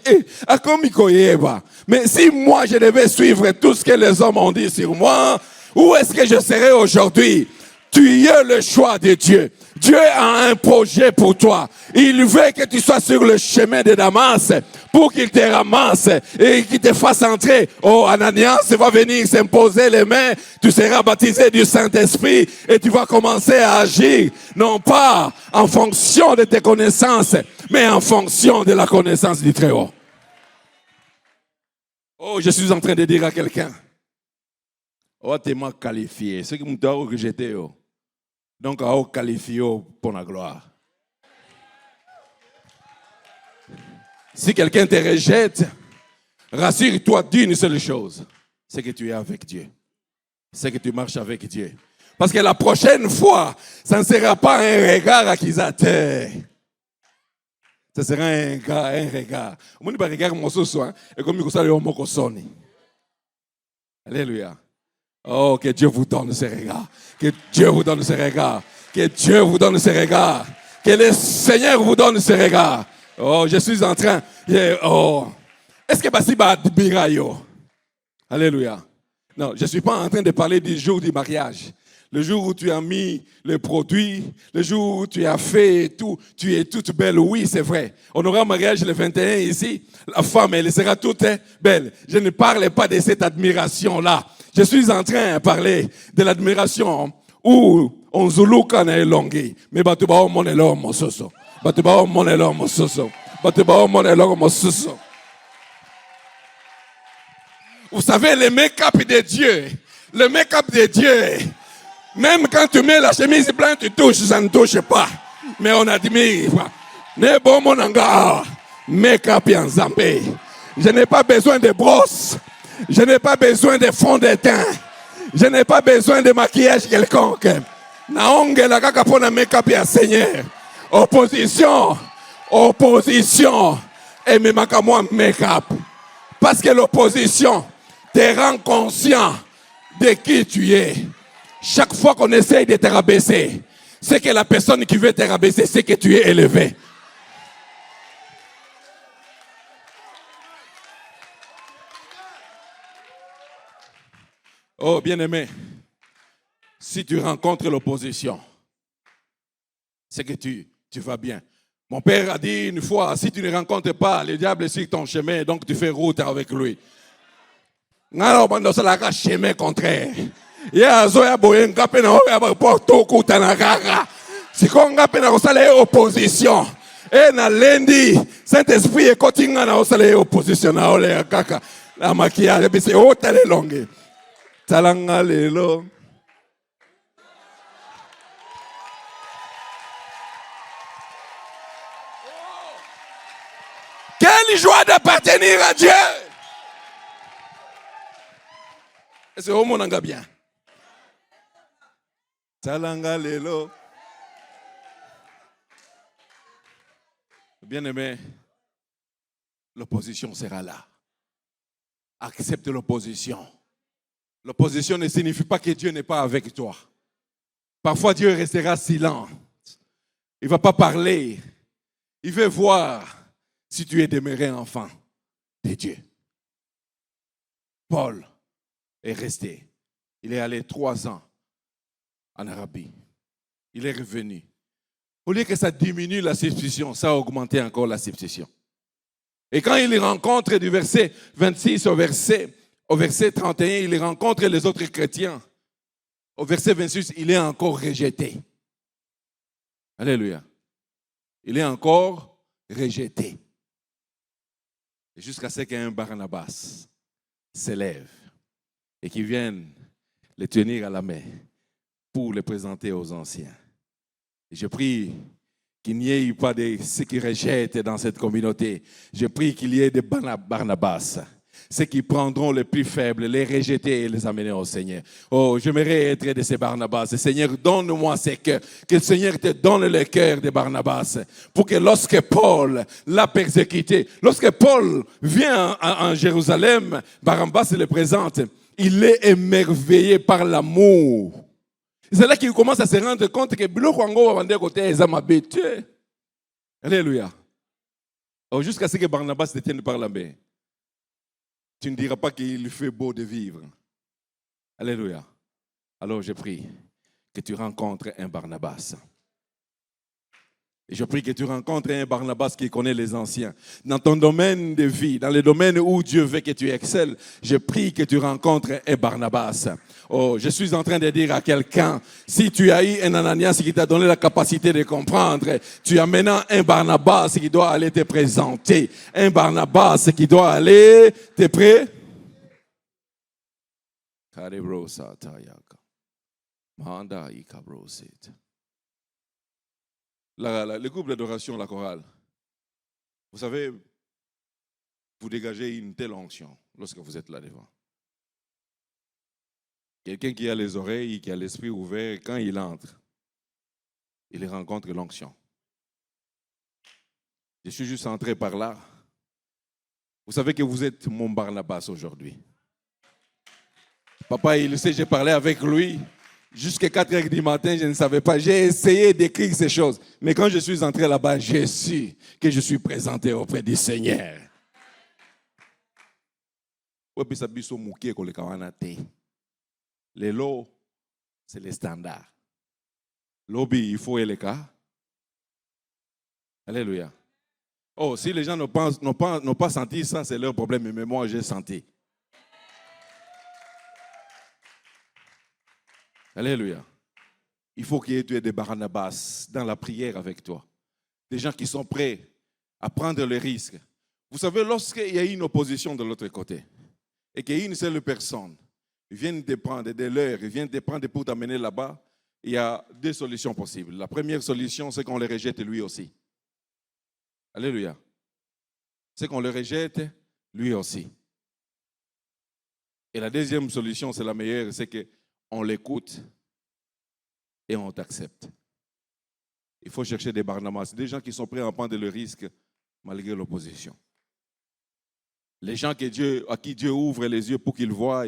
mais si moi je devais suivre tout ce que les hommes ont dit sur moi, où est-ce que je serais aujourd'hui? Tu es le choix de Dieu. Dieu a un projet pour toi. Il veut que tu sois sur le chemin de Damas pour qu'il te ramasse et qu'il te fasse entrer. Oh, Ananias va venir s'imposer les mains. Tu seras baptisé du Saint-Esprit et tu vas commencer à agir. Non pas en fonction de tes connaissances, mais en fonction de la connaissance du Très-Haut. Oh, je suis en train de dire à quelqu'un. Oh, tu m'as qualifié. Ce qui m'a rejeté. Donc, à qualifié pour la gloire. Si quelqu'un te rejette, rassure-toi d'une seule chose. C'est que tu es avec Dieu. C'est que tu marches avec Dieu. Parce que la prochaine fois, ça ne sera pas un regard accusateur. Ce sera un regard. On ne pas regarder mon soin et comme il y a mon sonne. Alléluia. Oh, que Dieu vous donne ce regard. Que Dieu vous donne ce regard. Que Dieu vous donne ce regard. Que le Seigneur vous donne ce regard. Oh, je suis en train. Oh. Est-ce que Basiba Birayo? Alléluia. Non, je ne suis pas en train de parler du jour du mariage. Le jour où tu as mis le produit, le jour où tu as fait tout, tu es toute belle. Oui, c'est vrai. On aura un mariage le 21 ici. La femme, elle sera toute belle. Je ne parle pas de cette admiration-là. Je suis en train de parler de l'admiration où on zuluka na elongi. Mais batuba o monelo mososo. Batuba o monelo mososo. Batuba o monelo mososo. Vous savez, le make-up de Dieu. Le make-up de Dieu. Même quand tu mets la chemise blanche, tu touches, ça ne touche pas. Mais on admire. Ne bon monanga. Make-up en Zambé. Je n'ai pas besoin de brosse. Je n'ai pas besoin de fond de teint. Je n'ai pas besoin de maquillage quelconque. Naonge la kaka pona make-up ya Seigneur. Opposition. Et me maka moi make-up. Parce que l'opposition te rend conscient de qui tu es. Chaque fois qu'on essaye de te rabaisser, c'est que la personne qui veut te rabaisser, c'est que tu es élevé. Oh, bien-aimé, si tu rencontres l'opposition, c'est que tu vas bien. Mon père a dit une fois, si tu ne rencontres pas le diable sur ton chemin, donc tu fais route avec lui. Non, c'est la chemin contraire. Ya zoya boye ngape na oya ba porto kutana kaka. Siko ngape na kosala opposition. E na lendi Saint-Esprit ekotinga na osala opposition na ole kaka. La maquillage bise otale longue. Talanga lelo. Quelle joie d'appartenir à Dieu. Est-ce que vous m'entendez bien? Talanga lelo. Bien-aimé, l'opposition sera là. Accepte l'opposition. L'opposition ne signifie pas que Dieu n'est pas avec toi. Parfois, Dieu restera silent. Il ne va pas parler. Il veut voir si tu es demeuré enfant de Dieu. Paul est resté. Il est allé 3 ans en Arabie. Il est revenu. Au lieu que ça diminue la substitution, ça a augmenté encore la substitution. Et quand il rencontre du verset 26 au verset 31, il rencontre les autres chrétiens. Au verset 26, il est encore rejeté. Alléluia. Il est encore rejeté. Jusqu'à ce qu'un Barnabas s'élève et qu'il vienne le tenir à la main pour le présenter aux anciens. Et je prie qu'il n'y ait pas de ceux qui rejettent dans cette communauté. Je prie qu'il y ait des Barnabas, ceux qui prendront les plus faibles, les rejeter et les amener au Seigneur. Oh, j'aimerais être de ces Barnabas. Seigneur, donne-moi ces cœurs. Que le Seigneur te donne le cœur de Barnabas. Pour que lorsque Paul l'a persécuté, lorsque Paul vient en Jérusalem, Barnabas le présente, il est émerveillé par l'amour. C'est là qu'il commence à se rendre compte que Biloko Ango va vendre côté Ezamabete. Alléluia. Jusqu'à ce que Barnabas se tienne par la main. Tu ne diras pas qu'il fait beau de vivre. Alléluia. Alors je prie que tu rencontres un Barnabas. Et je prie que tu rencontres un Barnabas qui connaît les anciens. Dans ton domaine de vie, dans le domaine où Dieu veut que tu excelles, je prie que tu rencontres un Barnabas. Oh, je suis en train de dire à quelqu'un, si tu as eu un Ananias qui t'a donné la capacité de comprendre, tu as maintenant un Barnabas qui doit aller te présenter. Un Barnabas qui doit aller te prêter. Le groupe d'adoration, la chorale, vous savez, vous dégagez une telle onction lorsque vous êtes là devant. Quelqu'un qui a les oreilles, qui a l'esprit ouvert, quand il entre, il rencontre l'onction. Je suis juste entré par là. Vous savez que vous êtes mon Barnabas aujourd'hui. Papa, il sait, j'ai parlé avec lui. Jusqu'à 4 heures du matin, je ne savais pas. J'ai essayé d'écrire ces choses. Mais quand je suis entré là-bas, j'ai su que je suis présenté auprès du Seigneur. Les lots, c'est les standards. Lobby, il faut les cas. Alléluia. Oh, si les gens n'ont pas senti ça, c'est leur problème. Mais moi, j'ai senti. Alléluia. Il faut qu'il y ait des Barnabas dans la prière avec toi. Des gens qui sont prêts à prendre le risque. Vous savez, lorsqu'il y a une opposition de l'autre côté et qu'il y a une seule personne, ils viennent te prendre des leurs, ils viennent te prendre pour t'amener là-bas, il y a 2 solutions possibles. La première solution, c'est qu'on le rejette lui aussi. Alléluia. C'est qu'on le rejette lui aussi. Et la deuxième solution, c'est la meilleure, c'est qu'on l'écoute et on t'accepte. Il faut chercher des Barnabas, des gens qui sont prêts à prendre le risque malgré l'opposition. Les gens à qui Dieu ouvre les yeux pour qu'ils voient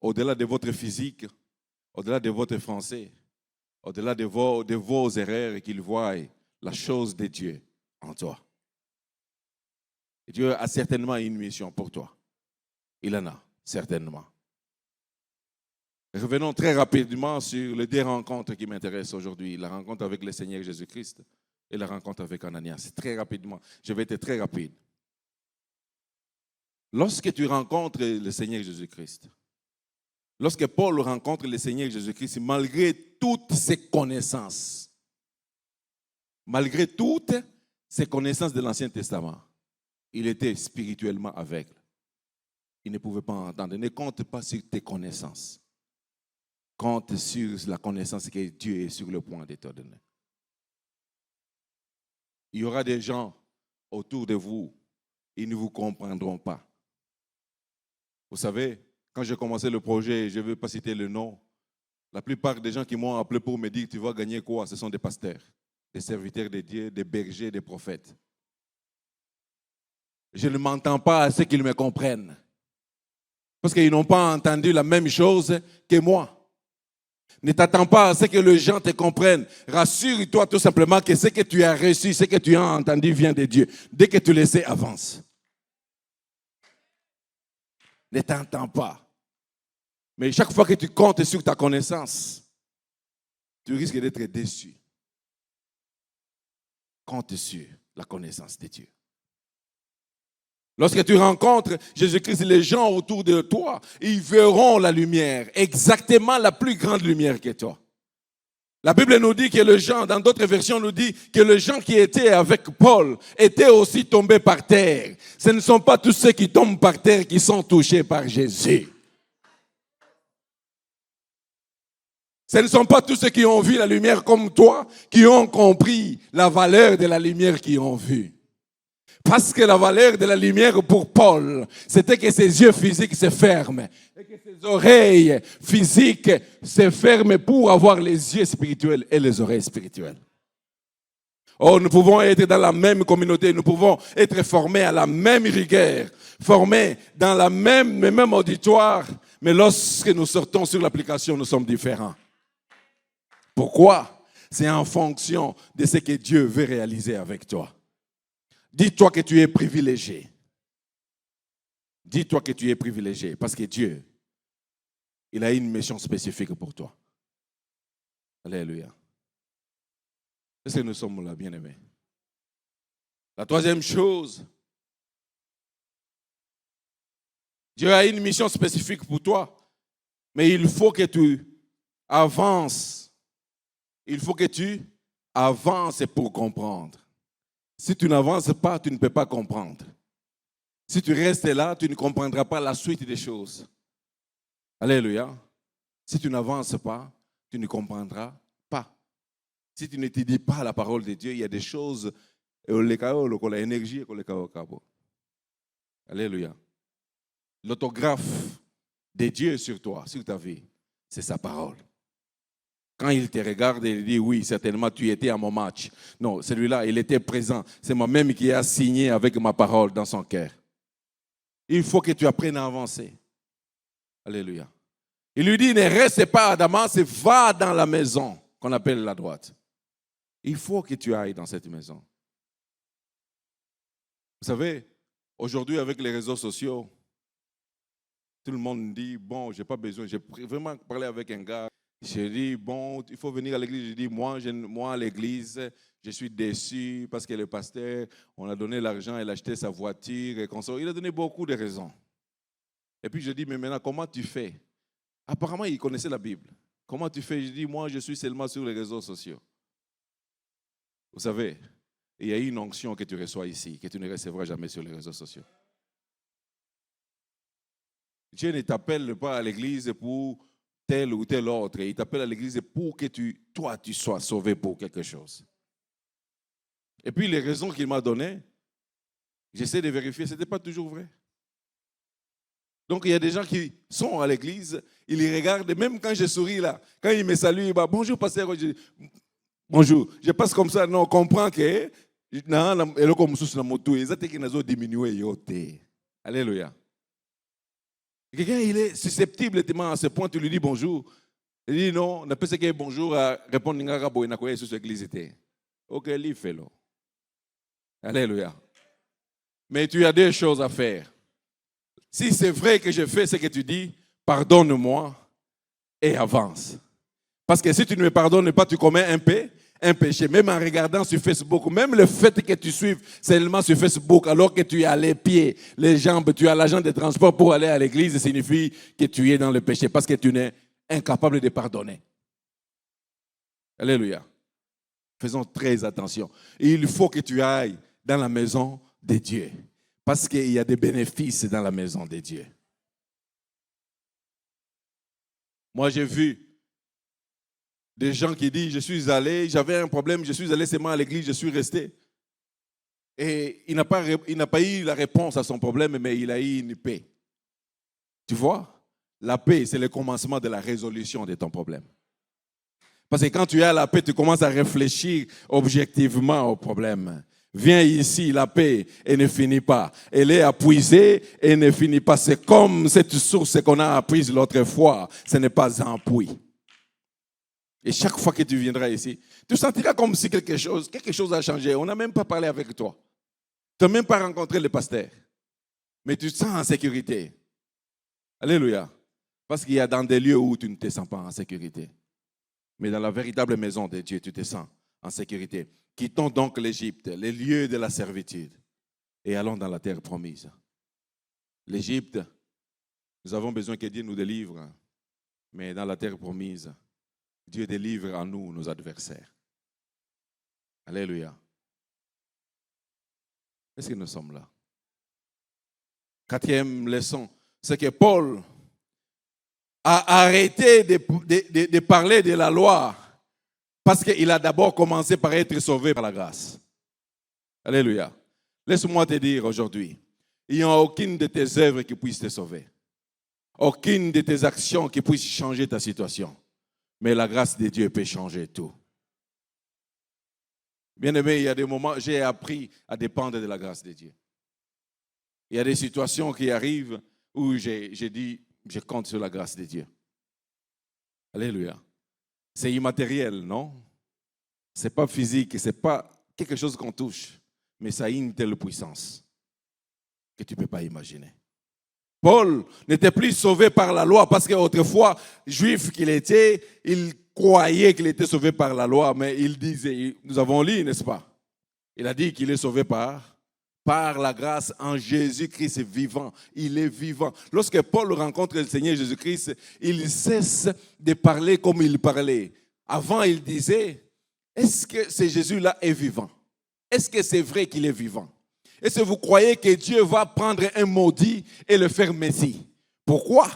au-delà de votre physique, au-delà de votre français, au-delà de vos erreurs, et qu'ils voient la chose de Dieu en toi. Et Dieu a certainement une mission pour toi. Il en a, certainement. Revenons très rapidement sur les 2 rencontres qui m'intéressent aujourd'hui. La rencontre avec le Seigneur Jésus-Christ et la rencontre avec Ananias. Très rapidement. Je vais être très rapide. Lorsque tu rencontres le Seigneur Jésus-Christ, Lorsque Paul rencontre le Seigneur Jésus-Christ, malgré toutes ses connaissances de l'Ancien Testament, il était spirituellement aveugle. Il ne pouvait pas entendre. Ne compte pas sur tes connaissances. Compte sur la connaissance que Dieu est sur le point de te donner. Il y aura des gens autour de vous, ils ne vous comprendront pas. Vous savez, quand j'ai commencé le projet, je ne vais pas citer le nom, la plupart des gens qui m'ont appelé pour me dire tu vas gagner quoi, ce sont des pasteurs, des serviteurs de Dieu, des bergers, des prophètes. Je ne m'entends pas à ce qu'ils me comprennent. Parce qu'ils n'ont pas entendu la même chose que moi. Ne t'attends pas à ce que les gens te comprennent. Rassure-toi tout simplement que ce que tu as reçu, ce que tu as entendu vient de Dieu. Dès que tu le sais, avance. Ne t'entends pas. Mais chaque fois que tu comptes sur ta connaissance, tu risques d'être déçu. Compte sur la connaissance de Dieu. Lorsque tu rencontres Jésus-Christ, les gens autour de toi, ils verront la lumière, exactement la plus grande lumière que toi. La Bible nous dit que les gens, dans d'autres versions, nous dit que les gens qui étaient avec Paul étaient aussi tombés par terre. Ce ne sont pas tous ceux qui tombent par terre qui sont touchés par Jésus. Ce ne sont pas tous ceux qui ont vu la lumière comme toi qui ont compris la valeur de la lumière qu'ils ont vue. Parce que la valeur de la lumière pour Paul, c'était que ses yeux physiques se ferment et que ses oreilles physiques se ferment pour avoir les yeux spirituels et les oreilles spirituelles. Oh, nous pouvons être dans la même communauté, nous pouvons être formés à la même rigueur, formés dans le même auditoire, mais lorsque nous sortons sur l'application, nous sommes différents. Pourquoi? C'est en fonction de ce que Dieu veut réaliser avec toi. Dis-toi que tu es privilégié. Dis-toi que tu es privilégié parce que Dieu, il a une mission spécifique pour toi. Alléluia. Est-ce que nous sommes là, bien-aimés? La troisième chose, Dieu a une mission spécifique pour toi, mais il faut que tu avances. Il faut que tu avances pour comprendre. Si tu n'avances pas, tu ne peux pas comprendre. Si tu restes là, tu ne comprendras pas la suite des choses. Alléluia. Si tu n'avances pas, tu ne comprendras pas. Si tu ne te dis pas la parole de Dieu, il y a des choses. Alléluia. L'autographe de Dieu sur toi, sur ta vie, c'est sa parole. Quand il te regarde, il dit, oui, certainement, tu étais à mon match. Non, celui-là, il était présent. C'est moi-même qui ai signé avec ma parole dans son cœur. Il faut que tu apprennes à avancer. Alléluia. Il lui dit, ne reste pas à Damas, va dans la maison qu'on appelle la droite. Il faut que tu ailles dans cette maison. Vous savez, aujourd'hui, avec les réseaux sociaux, tout le monde dit, bon, je n'ai pas besoin. J'ai vraiment parlé avec un gars. J'ai dit, bon, il faut venir à l'église. J'ai dit, moi à l'église, je suis déçu parce que le pasteur, on a donné l'argent, il a acheté sa voiture. Et il a donné beaucoup de raisons. Et puis je dis, mais maintenant, comment tu fais? Apparemment, il connaissait la Bible. Comment tu fais? Je dis, moi, je suis seulement sur les réseaux sociaux. Vous savez, il y a une onction que tu reçois ici, que tu ne recevras jamais sur les réseaux sociaux. Dieu ne t'appelle pas à l'église pour tel ou tel autre. Il t'appelle à l'église pour que toi, tu sois sauvé pour quelque chose. Et puis, les raisons qu'il m'a données, j'essaie de vérifier, ce n'était pas toujours vrai. Donc, il y a des gens qui sont à l'église, ils les regardent, même quand je souris là, quand ils me saluent, bah, bonjour, pasteur, je dis, bonjour. Je passe comme ça, non, on comprend que, alléluia. Quelqu'un, il est susceptible à ce point, tu lui dis bonjour. Il dit non, on n'a pas ce que bonjour à répondre à Boïnakoye sur l'église. Ok, il fait là. Alléluia. Mais tu as deux choses à faire. Si c'est vrai que je fais ce que tu dis, pardonne-moi et avance. Parce que si tu ne me pardonnes pas, tu commets un péché, même en regardant sur Facebook, même le fait que tu suives seulement sur Facebook, alors que tu as les pieds, les jambes, tu as l'agent de transport pour aller à l'église, signifie que tu es dans le péché parce que tu n'es incapable de pardonner. Alléluia. Faisons très attention. Et il faut que tu ailles dans la maison de Dieu parce qu'il y a des bénéfices dans la maison de Dieu. Moi, j'ai vu des gens qui disent, je suis allé, j'avais un problème, je suis allé seulement à l'église, je suis resté. Et il n'a pas eu la réponse à son problème, mais il a eu une paix. Tu vois, la paix, c'est le commencement de la résolution de ton problème. Parce que quand tu as la paix, tu commences à réfléchir objectivement au problème. Viens ici, la paix, et ne finit pas. Elle est épuisée et ne finit pas. C'est comme cette source qu'on a apprise l'autre fois. Ce n'est pas un puits. Et chaque fois que tu viendras ici, tu sentiras comme si quelque chose a changé. On n'a même pas parlé avec toi. Tu n'as même pas rencontré le pasteur. Mais tu te sens en sécurité. Alléluia. Parce qu'il y a dans des lieux où tu ne te sens pas en sécurité. Mais dans la véritable maison de Dieu, tu te sens en sécurité. Quittons donc l'Égypte, les lieux de la servitude, et allons dans la terre promise. L'Égypte, nous avons besoin que Dieu nous délivre. Mais dans la terre promise, Dieu délivre en nous nos adversaires. Alléluia. Est-ce que nous sommes là? Quatrième leçon, c'est que Paul a arrêté de parler de la loi parce qu'il a d'abord commencé par être sauvé par la grâce. Alléluia. Laisse-moi te dire aujourd'hui, il n'y a aucune de tes œuvres qui puisse te sauver. Aucune de tes actions qui puisse changer ta situation. Mais la grâce de Dieu peut changer tout. Bien-aimé, il y a des moments, j'ai appris à dépendre de la grâce de Dieu. Il y a des situations qui arrivent où j'ai dit, je compte sur la grâce de Dieu. Alléluia. C'est immatériel, non? Ce n'est pas physique, ce n'est pas quelque chose qu'on touche, mais ça a une telle puissance que tu ne peux pas imaginer. Paul n'était plus sauvé par la loi parce qu'autrefois, juif qu'il était, il croyait qu'il était sauvé par la loi, mais il disait, nous avons lu, n'est-ce pas? Il a dit qu'il est sauvé par la grâce en Jésus-Christ vivant. Il est vivant. Lorsque Paul rencontre le Seigneur Jésus-Christ, il cesse de parler comme il parlait. Avant, il disait, est-ce que ce Jésus-là est vivant? Est-ce que c'est vrai qu'il est vivant? Est-ce que vous croyez que Dieu va prendre un maudit et le faire Messie? Pourquoi?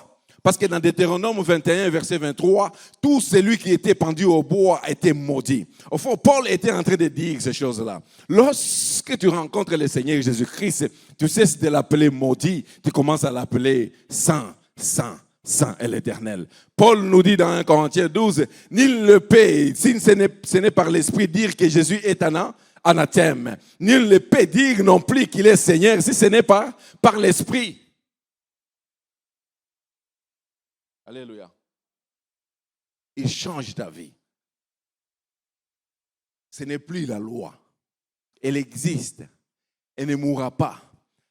Parce que dans Deutéronome 21, verset 23, tout celui qui était pendu au bois était maudit. Au fond, Paul était en train de dire ces choses-là. Lorsque tu rencontres le Seigneur Jésus-Christ, tu cesses de l'appeler maudit, tu commences à l'appeler saint, saint, saint et l'Éternel. Paul nous dit dans 1 Corinthiens 12, nul ne peut, si ce n'est par l'Esprit, dire que Jésus est anathème. Nul ne peut dire non plus qu'il est Seigneur si ce n'est pas par l'Esprit. Alléluia. Il change ta vie. Ce n'est plus la loi. Elle existe. Elle ne mourra pas.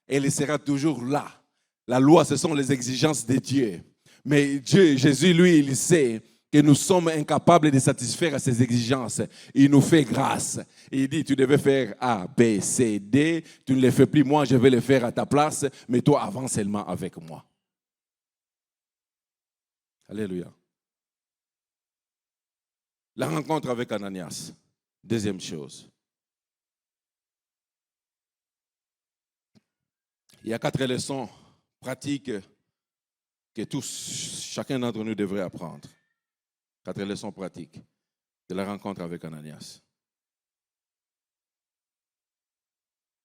Elle sera toujours là. La loi, ce sont les exigences de Dieu. Mais Dieu, Jésus, lui, il sait que nous sommes incapables de satisfaire à ces exigences. Il nous fait grâce. Il dit, tu devais faire A, B, C, D. Tu ne les fais plus, moi, je vais les faire à ta place. Mais toi, avance seulement avec moi. Alléluia. La rencontre avec Ananias. Deuxième chose. Il y a 4 leçons pratiques que chacun d'entre nous devrait apprendre. 4 leçons pratiques de la rencontre avec Ananias.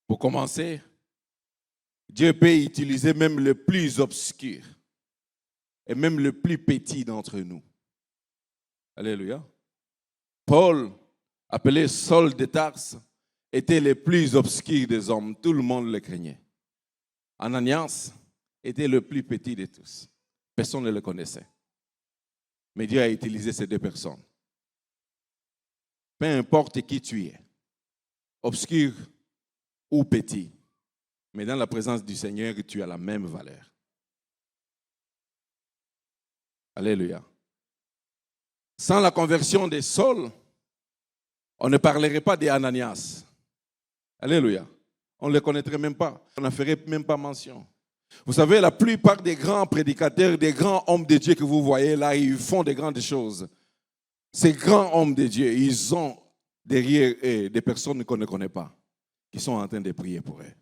Pour commencer, Dieu peut utiliser même le plus obscur et même le plus petit d'entre nous. Alléluia. Paul, appelé Saul de Tarse, était le plus obscur des hommes. Tout le monde le craignait. Ananias était le plus petit de tous. Personne ne le connaissait. Mais Dieu a utilisé ces 2 personnes. Peu importe qui tu es, obscur ou petit, mais dans la présence du Seigneur, tu as la même valeur. Alléluia. Sans la conversion de Saul, on ne parlerait pas des Ananias. Alléluia. On ne les connaîtrait même pas. On n'en ferait même pas mention. Vous savez, la plupart des grands prédicateurs, des grands hommes de Dieu que vous voyez là, ils font de grandes choses. Ces grands hommes de Dieu, ils ont derrière eux des personnes qu'on ne connaît pas, qui sont en train de prier pour eux.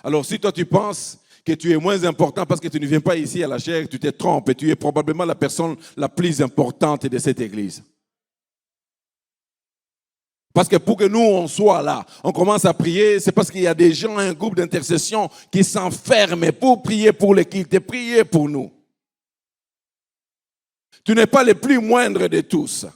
Alors si toi tu penses que tu es moins important parce que tu ne viens pas ici à la chair, tu te trompes et tu es probablement la personne la plus importante de cette église. Parce que pour que nous, on soit là, on commence à prier, c'est parce qu'il y a des gens, un groupe d'intercession qui s'enferment pour prier pour l'équipe, prier pour nous. Tu n'es pas le plus moindre de tous.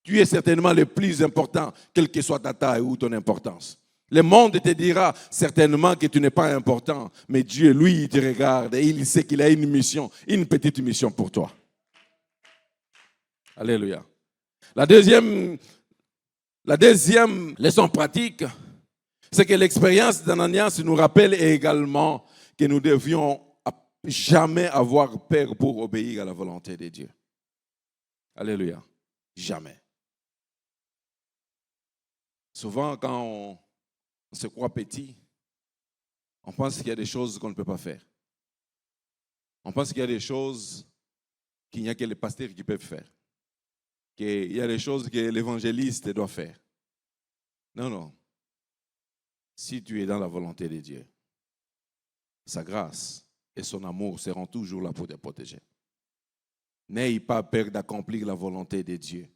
Tu es certainement le plus important, quelle que soit ta taille ou ton importance. Le monde te dira certainement que tu n'es pas important, mais Dieu, lui, il te regarde et il sait qu'il a une mission, une petite mission pour toi. Alléluia. La deuxième leçon pratique, c'est que l'expérience d'Ananias nous rappelle également que nous devions jamais avoir peur pour obéir à la volonté de Dieu. Alléluia. Jamais. Souvent, quand on se croit petit, on pense qu'il y a des choses qu'on ne peut pas faire. On pense qu'il y a des choses qu'il n'y a que les pasteurs qui peuvent faire. Qu'il y a des choses que l'évangéliste doit faire. Non, non. Si tu es dans la volonté de Dieu, sa grâce et son amour seront toujours là pour te protéger. N'ayez pas peur d'accomplir la volonté de Dieu.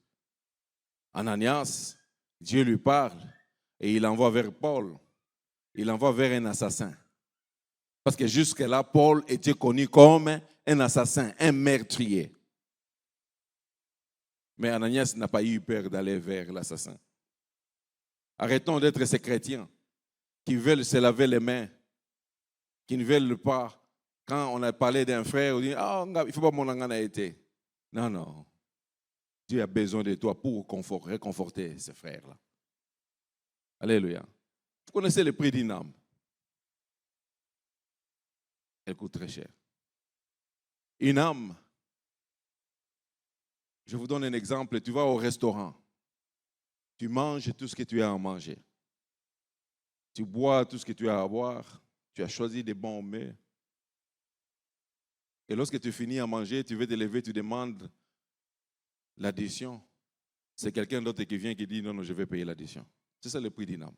Ananias, Dieu lui parle et il envoie vers Paul. Il envoie vers un assassin. Parce que jusque-là, Paul était connu comme un assassin, un meurtrier. Mais Ananias n'a pas eu peur d'aller vers l'assassin. Arrêtons d'être ces chrétiens qui veulent se laver les mains, qui ne veulent pas. Quand on a parlé d'un frère, on dit « Ah, il ne faut pas mon engagement a été. » Non, non. Dieu a besoin de toi pour réconforter ces frères-là. Alléluia. Vous connaissez le prix d'une âme. Elle coûte très cher. Une âme, je vous donne un exemple. Tu vas au restaurant. Tu manges tout ce que tu as à manger. Tu bois tout ce que tu as à boire. Tu as choisi des bons mets. Et lorsque tu finis à manger, tu veux te lever, tu demandes l'addition. C'est quelqu'un d'autre qui vient qui dit non, non, je vais payer l'addition. C'est ça le prix d'une âme.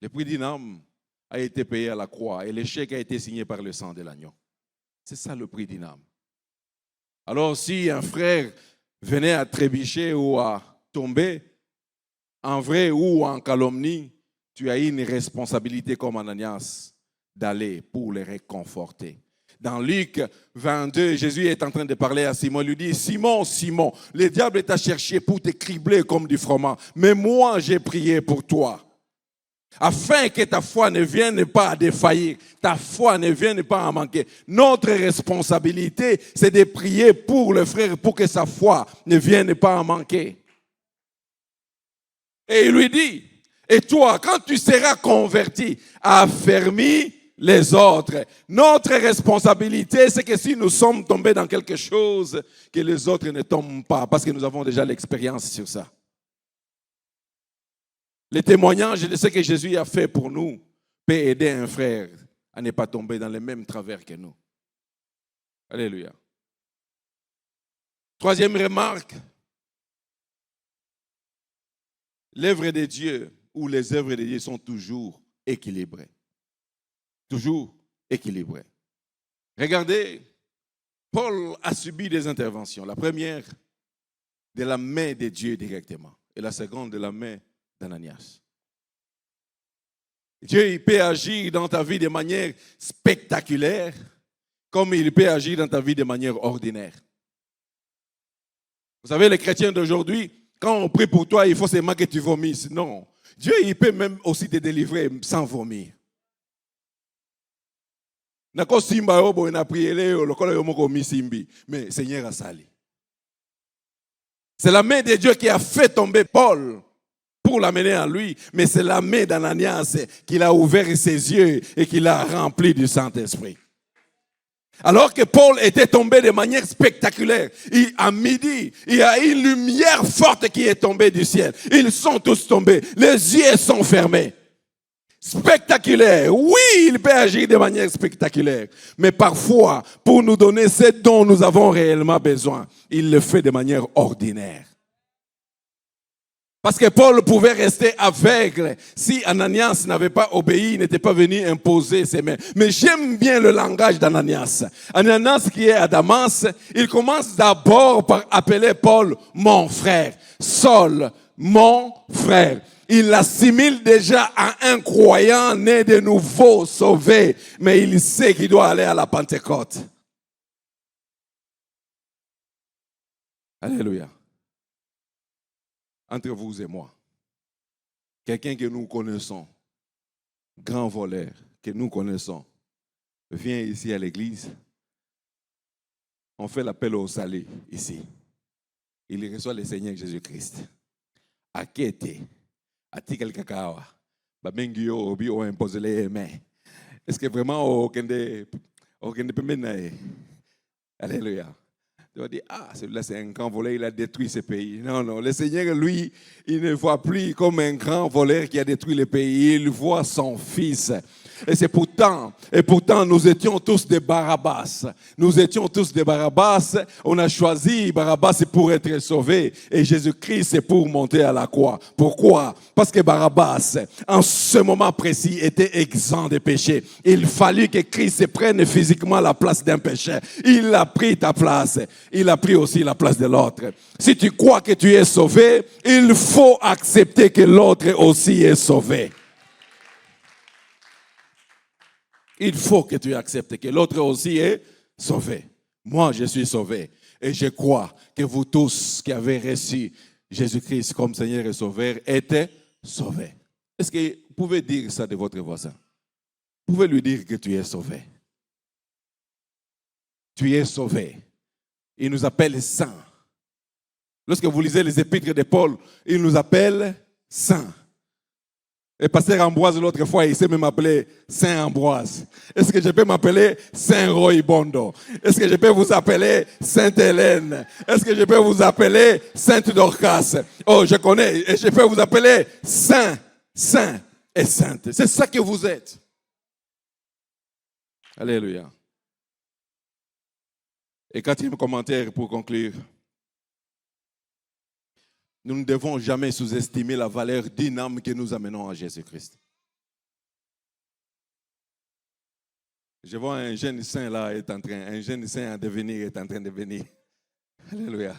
Le prix d'une âme a été payé à la croix et le chèque a été signé par le sang de l'agneau. C'est ça le prix d'une âme. Alors si un frère venait à trébucher ou à tomber, en vrai ou en calomnie, tu as une responsabilité comme Ananias d'aller pour les réconforter. Dans Luc 22, Jésus est en train de parler à Simon. Il lui dit, Simon, Simon, le diable t'a cherché pour te cribler comme du froment. Mais moi, j'ai prié pour toi. Afin que ta foi ne vienne pas à défaillir, ta foi ne vienne pas à manquer. Notre responsabilité, c'est de prier pour le frère pour que sa foi ne vienne pas à manquer. Et il lui dit, et toi, quand tu seras converti, affermis les autres. Notre responsabilité, c'est que si nous sommes tombés dans quelque chose, que les autres ne tombent pas, parce que nous avons déjà l'expérience sur ça. Le témoignage de ce que Jésus a fait pour nous peut aider un frère à ne pas tomber dans les mêmes travers que nous. Alléluia. Troisième remarque, l'œuvre de Dieu ou les œuvres de Dieu sont toujours équilibrées. Toujours équilibrées. Regardez, Paul a subi des interventions. La première, de la main de Dieu directement. Et la seconde, de la main d'Ananias. Dieu, il peut agir dans ta vie de manière spectaculaire, comme il peut agir dans ta vie de manière ordinaire. Vous savez, les chrétiens d'aujourd'hui, quand on prie pour toi, il faut seulement que tu vomisses. Non. Dieu, il peut même aussi te délivrer sans vomir. Mais Seigneur a sali. C'est la main de Dieu qui a fait tomber Paul pour l'amener à lui, mais c'est la main d'Ananias qui l'a ouvert ses yeux et qui l'a rempli du Saint-Esprit. Alors que Paul était tombé de manière spectaculaire, à midi, il y a une lumière forte qui est tombée du ciel. Ils sont tous tombés, les yeux sont fermés. Spectaculaire, oui, il peut agir de manière spectaculaire. Mais parfois, pour nous donner ce dont nous avons réellement besoin, il le fait de manière ordinaire. Parce que Paul pouvait rester aveugle si Ananias n'avait pas obéi, n'était pas venu imposer ses mains. Mais j'aime bien le langage d'Ananias. Ananias qui est à Damas, il commence d'abord par appeler Paul mon frère. Saul, mon frère. Il l'assimile déjà à un croyant né de nouveau, sauvé. Mais il sait qu'il doit aller à la Pentecôte. Alléluia. Entre vous et moi, quelqu'un que nous connaissons, grand voleur que nous connaissons, vient ici à l'église, on fait l'appel au salut ici. Il reçoit le Seigneur Jésus-Christ. À qui était? À ti quelqu'un kakawa? Babengio obi o imposer les mains. Est-ce que vraiment aucun de peut mener? Alléluia. Tu vas dire, celui-là c'est un grand voleur, il a détruit ce pays. Non, non, le Seigneur, lui, il ne voit plus comme un grand voleur qui a détruit le pays. Il voit son fils. Et pourtant, nous étions tous des Barabbas. Nous étions tous des Barabbas. On a choisi Barabbas pour être sauvés. Et Jésus-Christ, c'est pour monter à la croix. Pourquoi? Parce que Barabbas, en ce moment précis, était exempt de péché. Il fallut que Christ prenne physiquement la place d'un pécheur. Il a pris ta place. Il a pris aussi la place de l'autre. Si tu crois que tu es sauvé, il faut accepter que l'autre aussi est sauvé. Il faut que tu acceptes que l'autre aussi est sauvé. Moi, je suis sauvé. Et je crois que vous tous qui avez reçu Jésus-Christ comme Seigneur et Sauveur êtes sauvés. Est-ce que vous pouvez dire ça de votre voisin? Vous pouvez lui dire que tu es sauvé. Tu es sauvé. Il nous appelle saints. Lorsque vous lisez les épîtres de Paul, il nous appelle saints. Et pasteur Ambroise, l'autre fois, il s'est même appelé Saint Ambroise. Est-ce que je peux m'appeler Saint Roy Bondo? Est-ce que je peux vous appeler Sainte Hélène? Est-ce que je peux vous appeler Sainte Dorcas? Oh, je connais. Et je peux vous appeler Saint, Saint et Sainte. C'est ça que vous êtes. Alléluia. Et quatrième commentaire pour conclure. Nous ne devons jamais sous-estimer la valeur d'une âme que nous amenons à Jésus-Christ. Je vois un jeune saint là un jeune saint à devenir est en train de venir. Alléluia.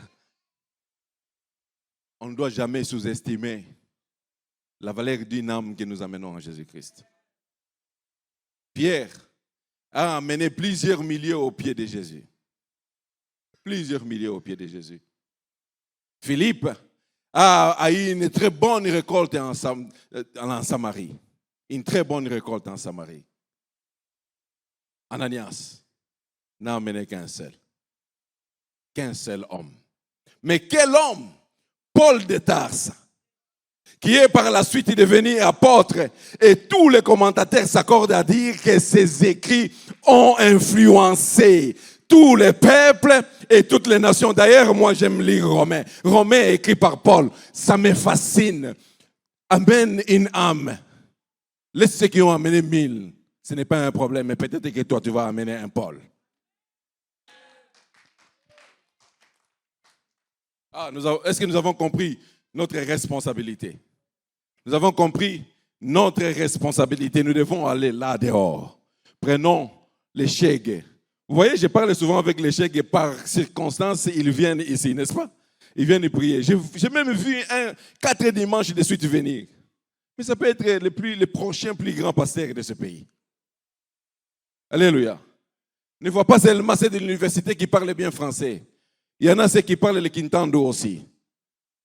On ne doit jamais sous-estimer la valeur d'une âme que nous amenons à Jésus-Christ. Pierre a amené plusieurs milliers au pied de Jésus. Plusieurs milliers au pied de Jésus. Philippe a eu une très bonne récolte en Samarie. Une très bonne récolte en Samarie. Ananias n'a amené qu'un seul homme. Mais quel homme? Paul de Tarse, qui est par la suite devenu apôtre. Et tous les commentateurs s'accordent à dire que ses écrits ont influencé tous les peuples et toutes les nations. D'ailleurs, moi, j'aime lire Romains. Romains écrit par Paul. Ça me fascine. Amène une âme. Laisse ceux qui ont amené 1000. Ce n'est pas un problème, mais peut-être que toi, tu vas amener un Paul. Est-ce que nous avons compris notre responsabilité? Nous avons compris notre responsabilité. Nous devons aller là dehors. Prenons les chèques. Vous voyez, je parle souvent avec les chèques et par circonstance, ils viennent ici, n'est-ce pas? Ils viennent prier. J'ai même vu 4 dimanches de suite venir. Mais ça peut être le prochain plus grand pasteur de ce pays. Alléluia. Ne vois pas seulement ceux de l'université qui parlent bien français. Il y en a ceux qui parlent le Kintando aussi.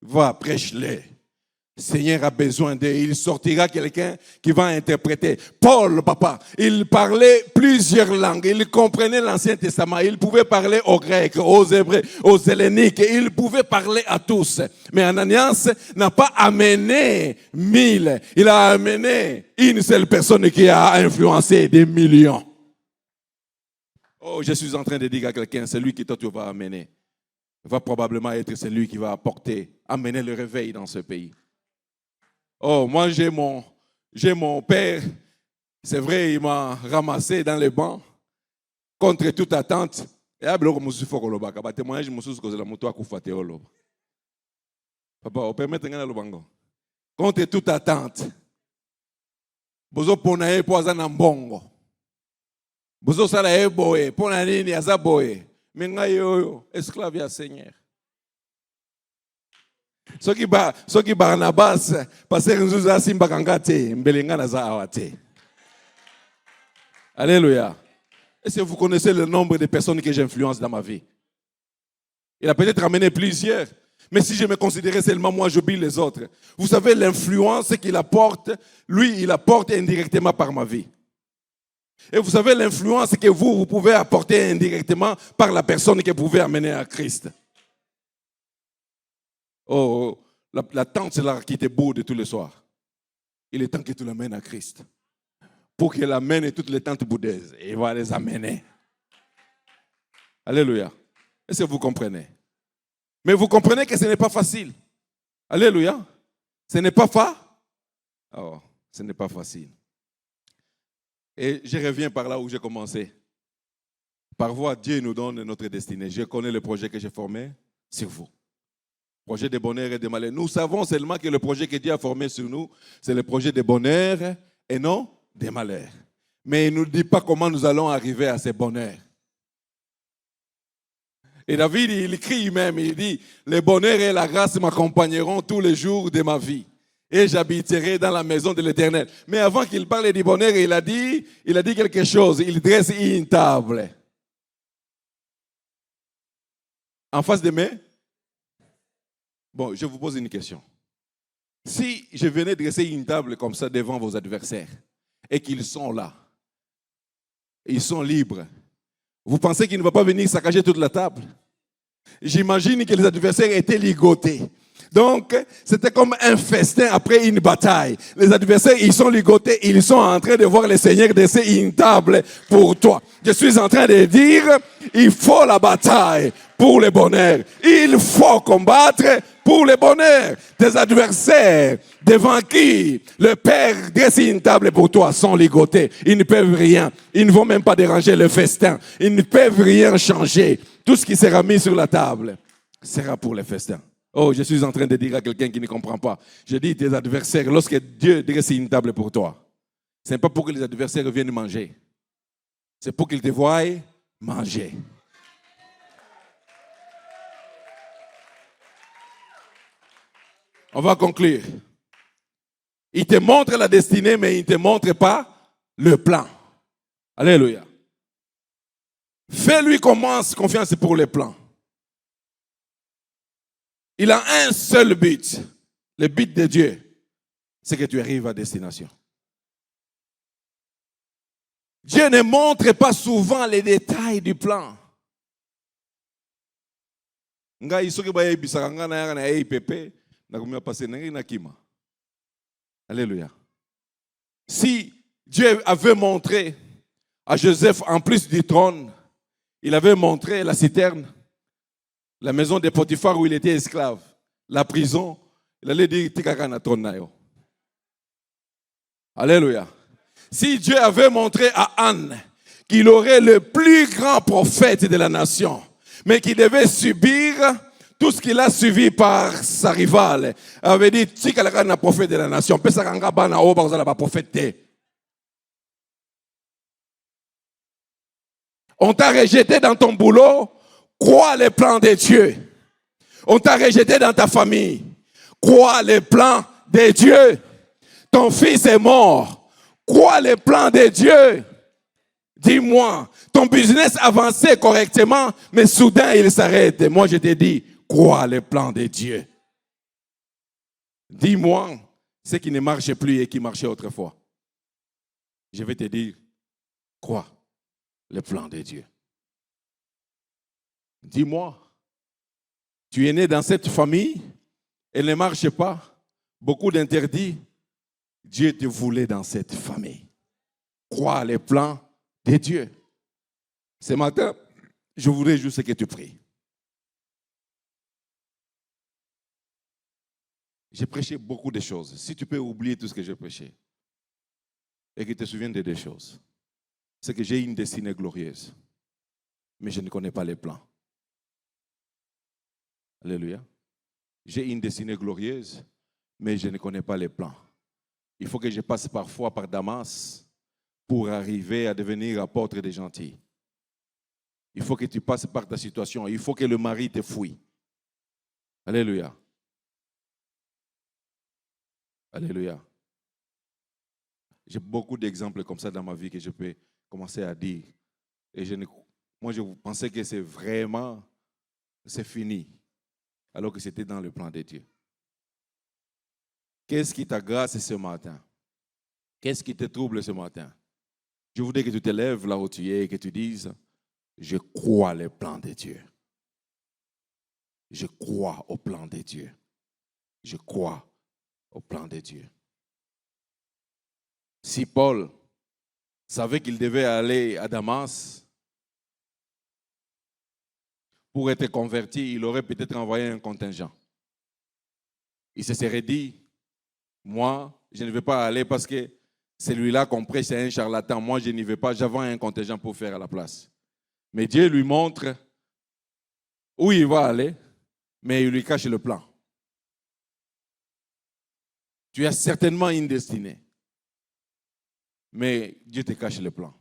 Va, prêche-les. Le Seigneur a besoin d'eux. Il sortira quelqu'un qui va interpréter. Paul, papa, il parlait plusieurs langues. Il comprenait l'Ancien Testament. Il pouvait parler aux Grecs, aux Hébreux, aux Helléniques. Il pouvait parler à tous. Mais Ananias n'a pas amené 1000. Il a amené une seule personne qui a influencé des millions. Oh, je suis en train de dire à quelqu'un, celui que toi tu vas amener va probablement être celui qui va amener le réveil dans ce pays. Oh, moi j'ai mon père, c'est vrai, il m'a ramassé dans les bancs contre toute attente. Et à bloc, je suis fort au loba. Bah témoignage, je suis cause la moto à koufate au loba. Papa, on permet de gagner le bango. Contre toute attente. Bozo ponae poza na mbongo. Bozo sala boye, pona nini aza boye. Menga yoyo, esclave ya Seigneur. Soki Barnabas, passer nzuza simba kangate, mbelenga na za awate. Alléluia. Est-ce que vous connaissez le nombre de personnes que j'influence dans ma vie? Il a peut-être amené plusieurs. Mais si je me considérais seulement moi, j'oublie les autres. Vous savez l'influence qu'il apporte, lui, il apporte indirectement par ma vie. Et vous savez l'influence que vous pouvez apporter indirectement par la personne que vous pouvez amener à Christ. Oh, la tante, c'est là qui te boude tous les soirs. Il est temps que tu l'amènes à Christ. Pour qu'elle amène toutes les tantes boudaises. Et il va les amener. Alléluia. Est-ce que vous comprenez? Mais vous comprenez que ce n'est pas facile. Alléluia. Ce n'est pas ce n'est pas facile. Et je reviens par là où j'ai commencé. Par voie, Dieu nous donne notre destinée. Je connais le projet que j'ai formé sur vous. Projet de bonheur et de malheur. Nous savons seulement que le projet que Dieu a formé sur nous, c'est le projet de bonheur et non de malheur. Mais il ne nous dit pas comment nous allons arriver à ce bonheur. Et David, il écrit même, il dit, le bonheur et la grâce m'accompagneront tous les jours de ma vie. Et j'habiterai dans la maison de l'Éternel. Mais avant qu'il parle du bonheur, il a dit quelque chose. Il dresse une table. En face de moi. Bon, je vous pose une question. Si je venais dresser une table comme ça devant vos adversaires et qu'ils sont là, ils sont libres, vous pensez qu'il ne va pas venir saccager toute la table? J'imagine que les adversaires étaient ligotés. Donc, c'était comme un festin après une bataille. Les adversaires, ils sont ligotés, ils sont en train de voir le Seigneur dresser une table pour toi. Je suis en train de dire, il faut la bataille pour le bonheur. Il faut combattre pour le bonheur. Tes adversaires, devant qui le Père dresse une table pour toi, sont ligotés. Ils ne peuvent rien. Ils ne vont même pas déranger le festin. Ils ne peuvent rien changer. Tout ce qui sera mis sur la table sera pour le festin. Oh, je suis en train de dire à quelqu'un qui ne comprend pas. Je dis tes adversaires, lorsque Dieu dresse une table pour toi, ce n'est pas pour que les adversaires viennent manger. C'est pour qu'ils te voient manger. On va conclure. Il te montre la destinée, mais il ne te montre pas le plan. Alléluia. Fais-lui confiance pour le plan. Il a un seul but. Le but de Dieu, c'est que tu arrives à destination. Dieu ne montre pas souvent les détails du plan. Alléluia. Si Dieu avait montré à Joseph, en plus du trône, il avait montré la citerne, la maison de Potiphar où il était esclave, la prison, il allait dire Tikaka na trône na yo. Alléluia. Si Dieu avait montré à Anne qu'il aurait le plus grand prophète de la nation, mais qu'il devait subir tout ce qu'il a suivi par sa rivale, avait dit Tikaka na prophète de la nation, pesakanga bana o bazala ba prophète. On t'a rejeté dans ton boulot, crois les plans de Dieu. On t'a rejeté dans ta famille, crois les plans de Dieu. Ton fils est mort, crois les plans de Dieu. Dis-moi, ton business avançait correctement, mais soudain il s'arrête. Moi je te dis, crois les plans de Dieu. Dis-moi ce qui ne marche plus et qui marchait autrefois. Je vais te dire, crois le plan de Dieu. Dis-moi, tu es né dans cette famille, elle ne marche pas, beaucoup d'interdits. Dieu te voulait dans cette famille. Crois les plans de Dieu. Ce matin, je voudrais juste que tu pries. J'ai prêché beaucoup de choses. Si tu peux oublier tout ce que j'ai prêché et que tu te souviennes de deux choses, c'est que j'ai une destinée glorieuse, mais je ne connais pas les plans. Alléluia. J'ai une destinée glorieuse, mais je ne connais pas les plans. Il faut que je passe parfois par Damas pour arriver à devenir apôtre des gentils. Il faut que tu passes par ta situation. Il faut que le mari te fouille. Alléluia. Alléluia. J'ai beaucoup d'exemples comme ça dans ma vie que je peux commencer à dire. Et moi, je pensais que c'est fini, alors que c'était dans le plan de Dieu. Qu'est-ce qui t'agace ce matin? Qu'est-ce qui te trouble ce matin? Je voudrais que tu te lèves là où tu es et que tu dises, je crois les plans de Dieu. Je crois au plan de Dieu. Je crois au plan de Dieu. Si Paul savait qu'il devait aller à Damas pour être converti, il aurait peut-être envoyé un contingent. Il se serait dit, moi, je ne vais pas aller parce que celui-là qu'on prêche, c'est un charlatan. Moi, je n'y vais pas, j'avais un contingent pour faire à la place. Mais Dieu lui montre où il va aller, mais il lui cache le plan. Tu as certainement une destinée, mais Dieu te cache le plan.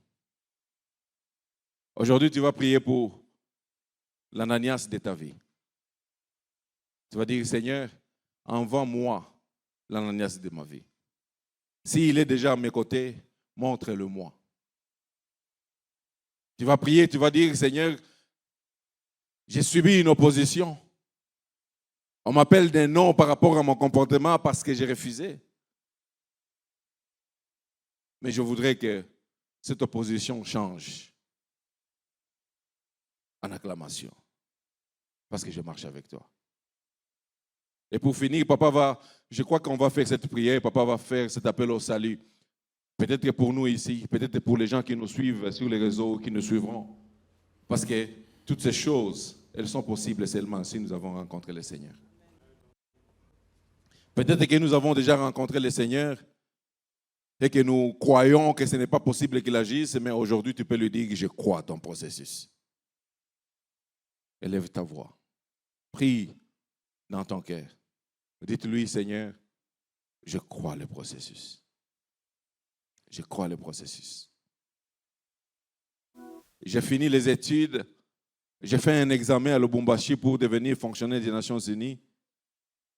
Aujourd'hui, tu vas prier pour l'Ananias de ta vie. Tu vas dire, Seigneur, envoie-moi l'Ananias de ma vie. S'il est déjà à mes côtés, montre-le-moi. Tu vas prier, tu vas dire, Seigneur, j'ai subi une opposition. On m'appelle d'un nom par rapport à mon comportement parce que j'ai refusé. Mais je voudrais que cette opposition change en acclamation parce que je marche avec toi. Et pour finir, je crois qu'on va faire cette prière, papa va faire cet appel au salut. Peut-être que pour nous ici, peut-être pour les gens qui nous suivent sur les réseaux, qui nous suivront. Parce que toutes ces choses, elles sont possibles seulement si nous avons rencontré le Seigneur. Peut-être que nous avons déjà rencontré le Seigneur et que nous croyons que ce n'est pas possible qu'il agisse, mais aujourd'hui tu peux lui dire que je crois à ton processus. Élève ta voix. Prie dans ton cœur. Dites-lui, Seigneur, je crois le processus. Je crois le processus. J'ai fini les études. J'ai fait un examen à Lubumbashi pour devenir fonctionnaire des Nations Unies.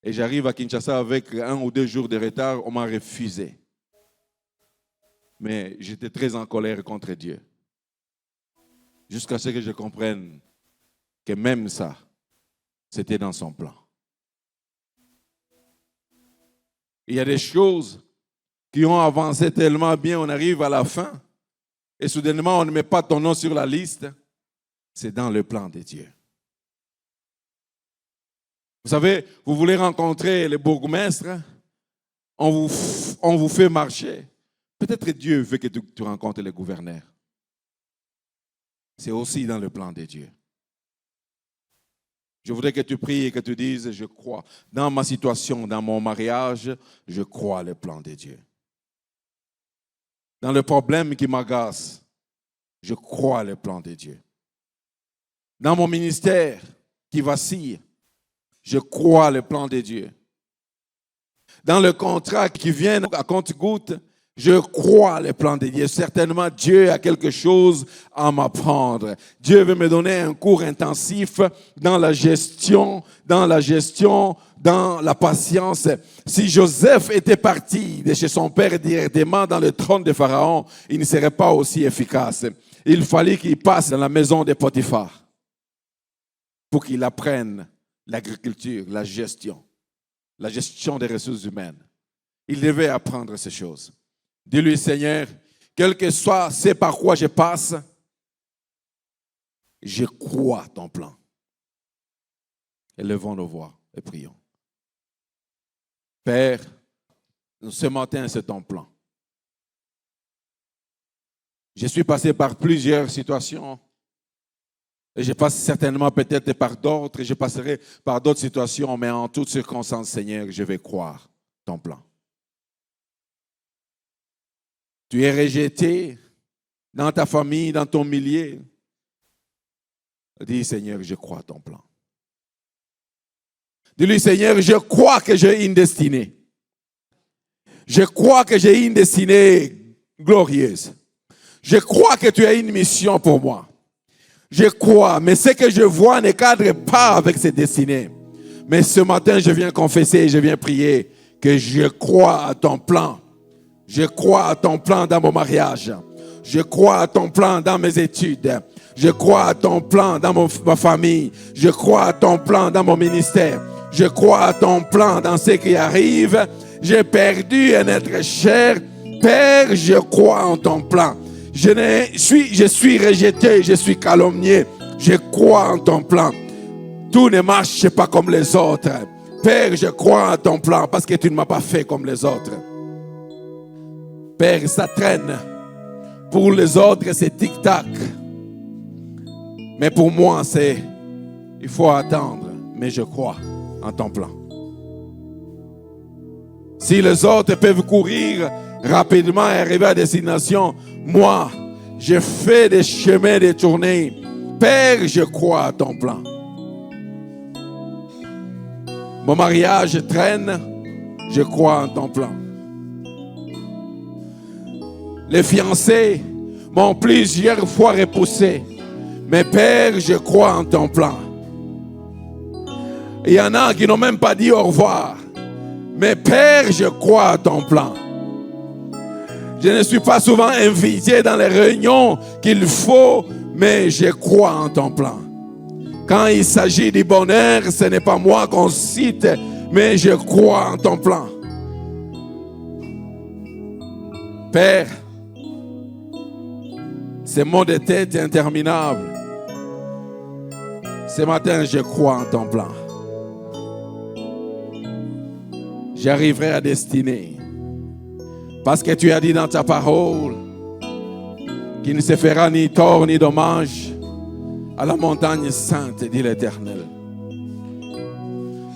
Et j'arrive à Kinshasa avec 1 ou 2 jours de retard. On m'a refusé. Mais j'étais très en colère contre Dieu. Jusqu'à ce que je comprenne que même ça, c'était dans son plan. Il y a des choses qui ont avancé tellement bien, on arrive à la fin, et soudainement on ne met pas ton nom sur la liste. C'est dans le plan de Dieu. Vous savez, vous voulez rencontrer les bourgmestres, on vous fait marcher. Peut-être Dieu veut que tu rencontres les gouverneurs. C'est aussi dans le plan de Dieu. Je voudrais que tu pries et que tu dises, je crois. Dans ma situation, dans mon mariage, je crois le plan de Dieu. Dans le problème qui m'agace, je crois le plan de Dieu. Dans mon ministère qui vacille, je crois le plan de Dieu. Dans le contrat qui vient à compte-gouttes, je crois le plan de Dieu. Certainement, Dieu a quelque chose à m'apprendre. Dieu veut me donner un cours intensif dans la gestion, dans la patience. Si Joseph était parti de chez son père directement dans le trône de Pharaon, il ne serait pas aussi efficace. Il fallait qu'il passe dans la maison de Potiphar pour qu'il apprenne l'agriculture, la gestion des ressources humaines. Il devait apprendre ces choses. Dis-lui, Seigneur, quel que soit ce par quoi je passe, je crois ton plan. Élevons nos voix et prions. Père, ce matin, c'est ton plan. Je suis passé par plusieurs situations Et je passe certainement peut-être par d'autres, et je passerai par d'autres situations, mais en toutes circonstances, Seigneur, je vais croire ton plan. Tu es rejeté dans ta famille, dans ton milieu. Dis, Seigneur, je crois ton plan. Dis-lui, Seigneur, je crois que j'ai une destinée. Je crois que j'ai une destinée glorieuse. Je crois que tu as une mission pour moi. Je crois, mais ce que je vois ne cadre pas avec cette destinée. Mais ce matin, je viens confesser et je viens prier que je crois à ton plan. Je crois à ton plan dans mon mariage. Je crois à ton plan dans mes études. Je crois à ton plan dans ma famille. Je crois à ton plan dans mon ministère. Je crois à ton plan dans ce qui arrive. J'ai perdu un être cher. Père, je crois en ton plan. Je suis rejeté, je suis calomnié. Je crois en ton plan. Tout ne marche pas comme les autres. Père, je crois en ton plan parce que tu ne m'as pas fait comme les autres. Père, ça traîne. Pour les autres, c'est tic-tac. Mais pour moi, il faut attendre. Mais je crois en ton plan. Si les autres peuvent courir rapidement et arriver à destination, moi, je fais des chemins détournés. Père, je crois à ton plan. Mon mariage traîne, je crois en ton plan. Les fiancés m'ont plusieurs fois repoussé. Mais Père, je crois en ton plan. Il y en a qui n'ont même pas dit au revoir. Mais Père, je crois à ton plan. Je ne suis pas souvent invité dans les réunions qu'il faut, mais je crois en ton plan. Quand il s'agit du bonheur, ce n'est pas moi qu'on cite, mais je crois en ton plan. Père, ces mots de tête interminables. Ce matin, je crois en ton plan. J'arriverai à destinée. Parce que tu as dit dans ta parole qu'il ne se fera ni tort ni dommage à la montagne sainte, dit l'Éternel.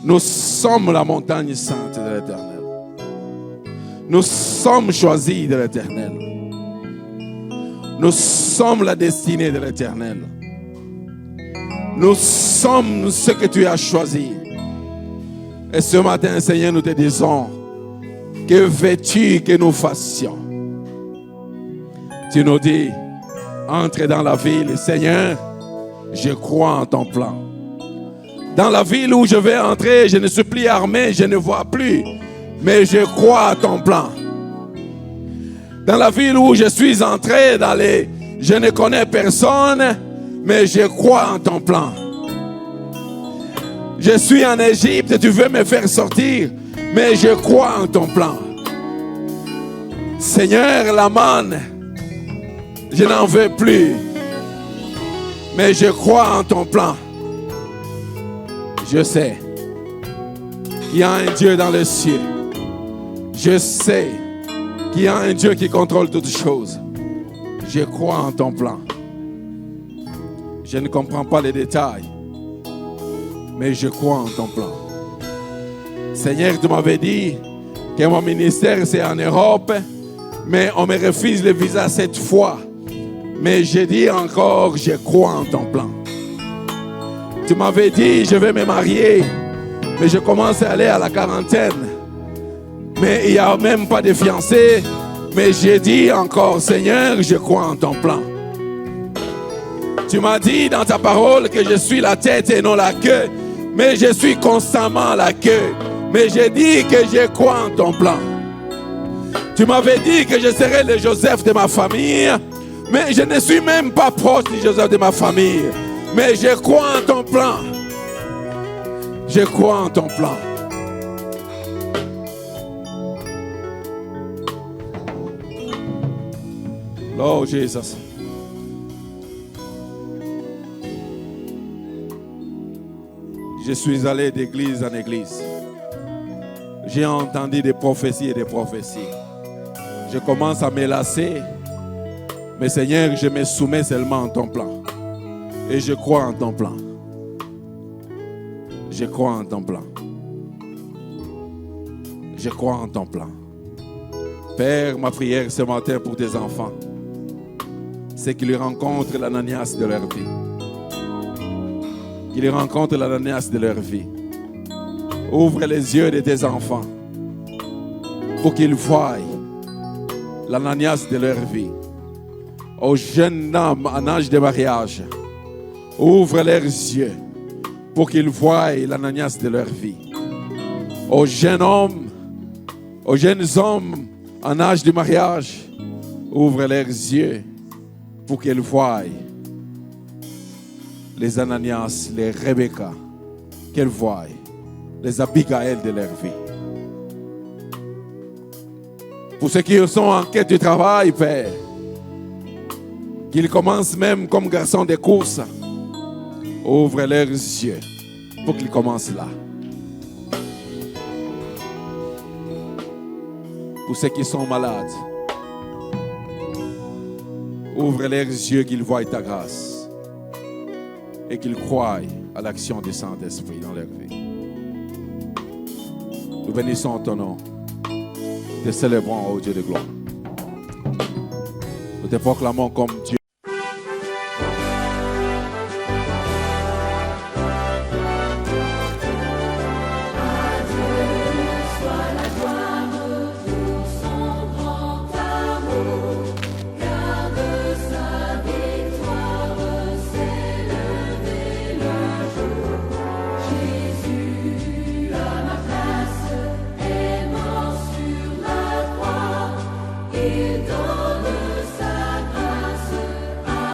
Nous sommes la montagne sainte de l'Éternel. Nous sommes choisis de l'Éternel. Nous sommes la destinée de l'Éternel. Nous sommes ce que tu as choisi. Et ce matin, Seigneur, nous te disons, que veux-tu que nous fassions? Tu nous dis, entre dans la ville. Seigneur, je crois en ton plan. Dans la ville où je vais entrer, je ne suis plus armé, je ne vois plus. Mais je crois à ton plan. Dans la ville où je suis entré, je ne connais personne, mais je crois en ton plan. Je suis en Égypte, tu veux me faire sortir, mais je crois en ton plan. Seigneur, la manne, je n'en veux plus, mais je crois en ton plan. Je sais qu'il y a un Dieu dans les cieux. Je sais qu'il y a un Dieu qui contrôle toutes choses. Je crois en ton plan. Je ne comprends pas les détails, mais je crois en ton plan. Seigneur, tu m'avais dit que mon ministère c'est en Europe, mais on me refuse le visa cette fois. Mais je dis encore, je crois en ton plan. Tu m'avais dit, je vais me marier, mais je commence à aller à la quarantaine. Mais il n'y a même pas de fiancé. Mais j'ai dit encore, Seigneur, je crois en ton plan. Tu m'as dit dans ta parole que je suis la tête et non la queue. Mais je suis constamment la queue. Mais j'ai dit que je crois en ton plan. Tu m'avais dit que je serais le Joseph de ma famille. Mais je ne suis même pas proche du Joseph de ma famille. Mais je crois en ton plan. Je crois en ton plan. Lord Jesus. Je suis allé d'église en église. J'ai entendu des prophéties et des prophéties. Je commence à me lasser. Mais Seigneur, je me soumets seulement en ton plan. Et je crois en ton plan. Je crois en ton plan. Je crois en ton plan. Père, ma prière ce matin pour tes enfants, c'est qu'ils rencontrent l'Ananias de leur vie. Qu'ils rencontrent l'Ananias de leur vie. Ouvre les yeux de tes enfants pour qu'ils voient l'Ananias de leur vie. Aux jeunes hommes en âge de mariage, ouvre leurs yeux pour qu'ils voient l'Ananias de leur vie. Aux jeunes hommes en âge de mariage, ouvre leurs yeux pour qu'ils voient les Ananias, les Rebecca, qu'elles voient les Abigail de leur vie. Pour ceux qui sont en quête de travail, Père, qu'ils commencent même comme garçons de course, ouvre leurs yeux pour qu'ils commencent là. Pour ceux qui sont malades, ouvre leurs yeux qu'ils voient ta grâce et qu'ils croient à l'action du Saint-Esprit dans leur vie. Nous bénissons ton nom, te célébrons, ô Dieu de gloire. Nous te proclamons comme Dieu.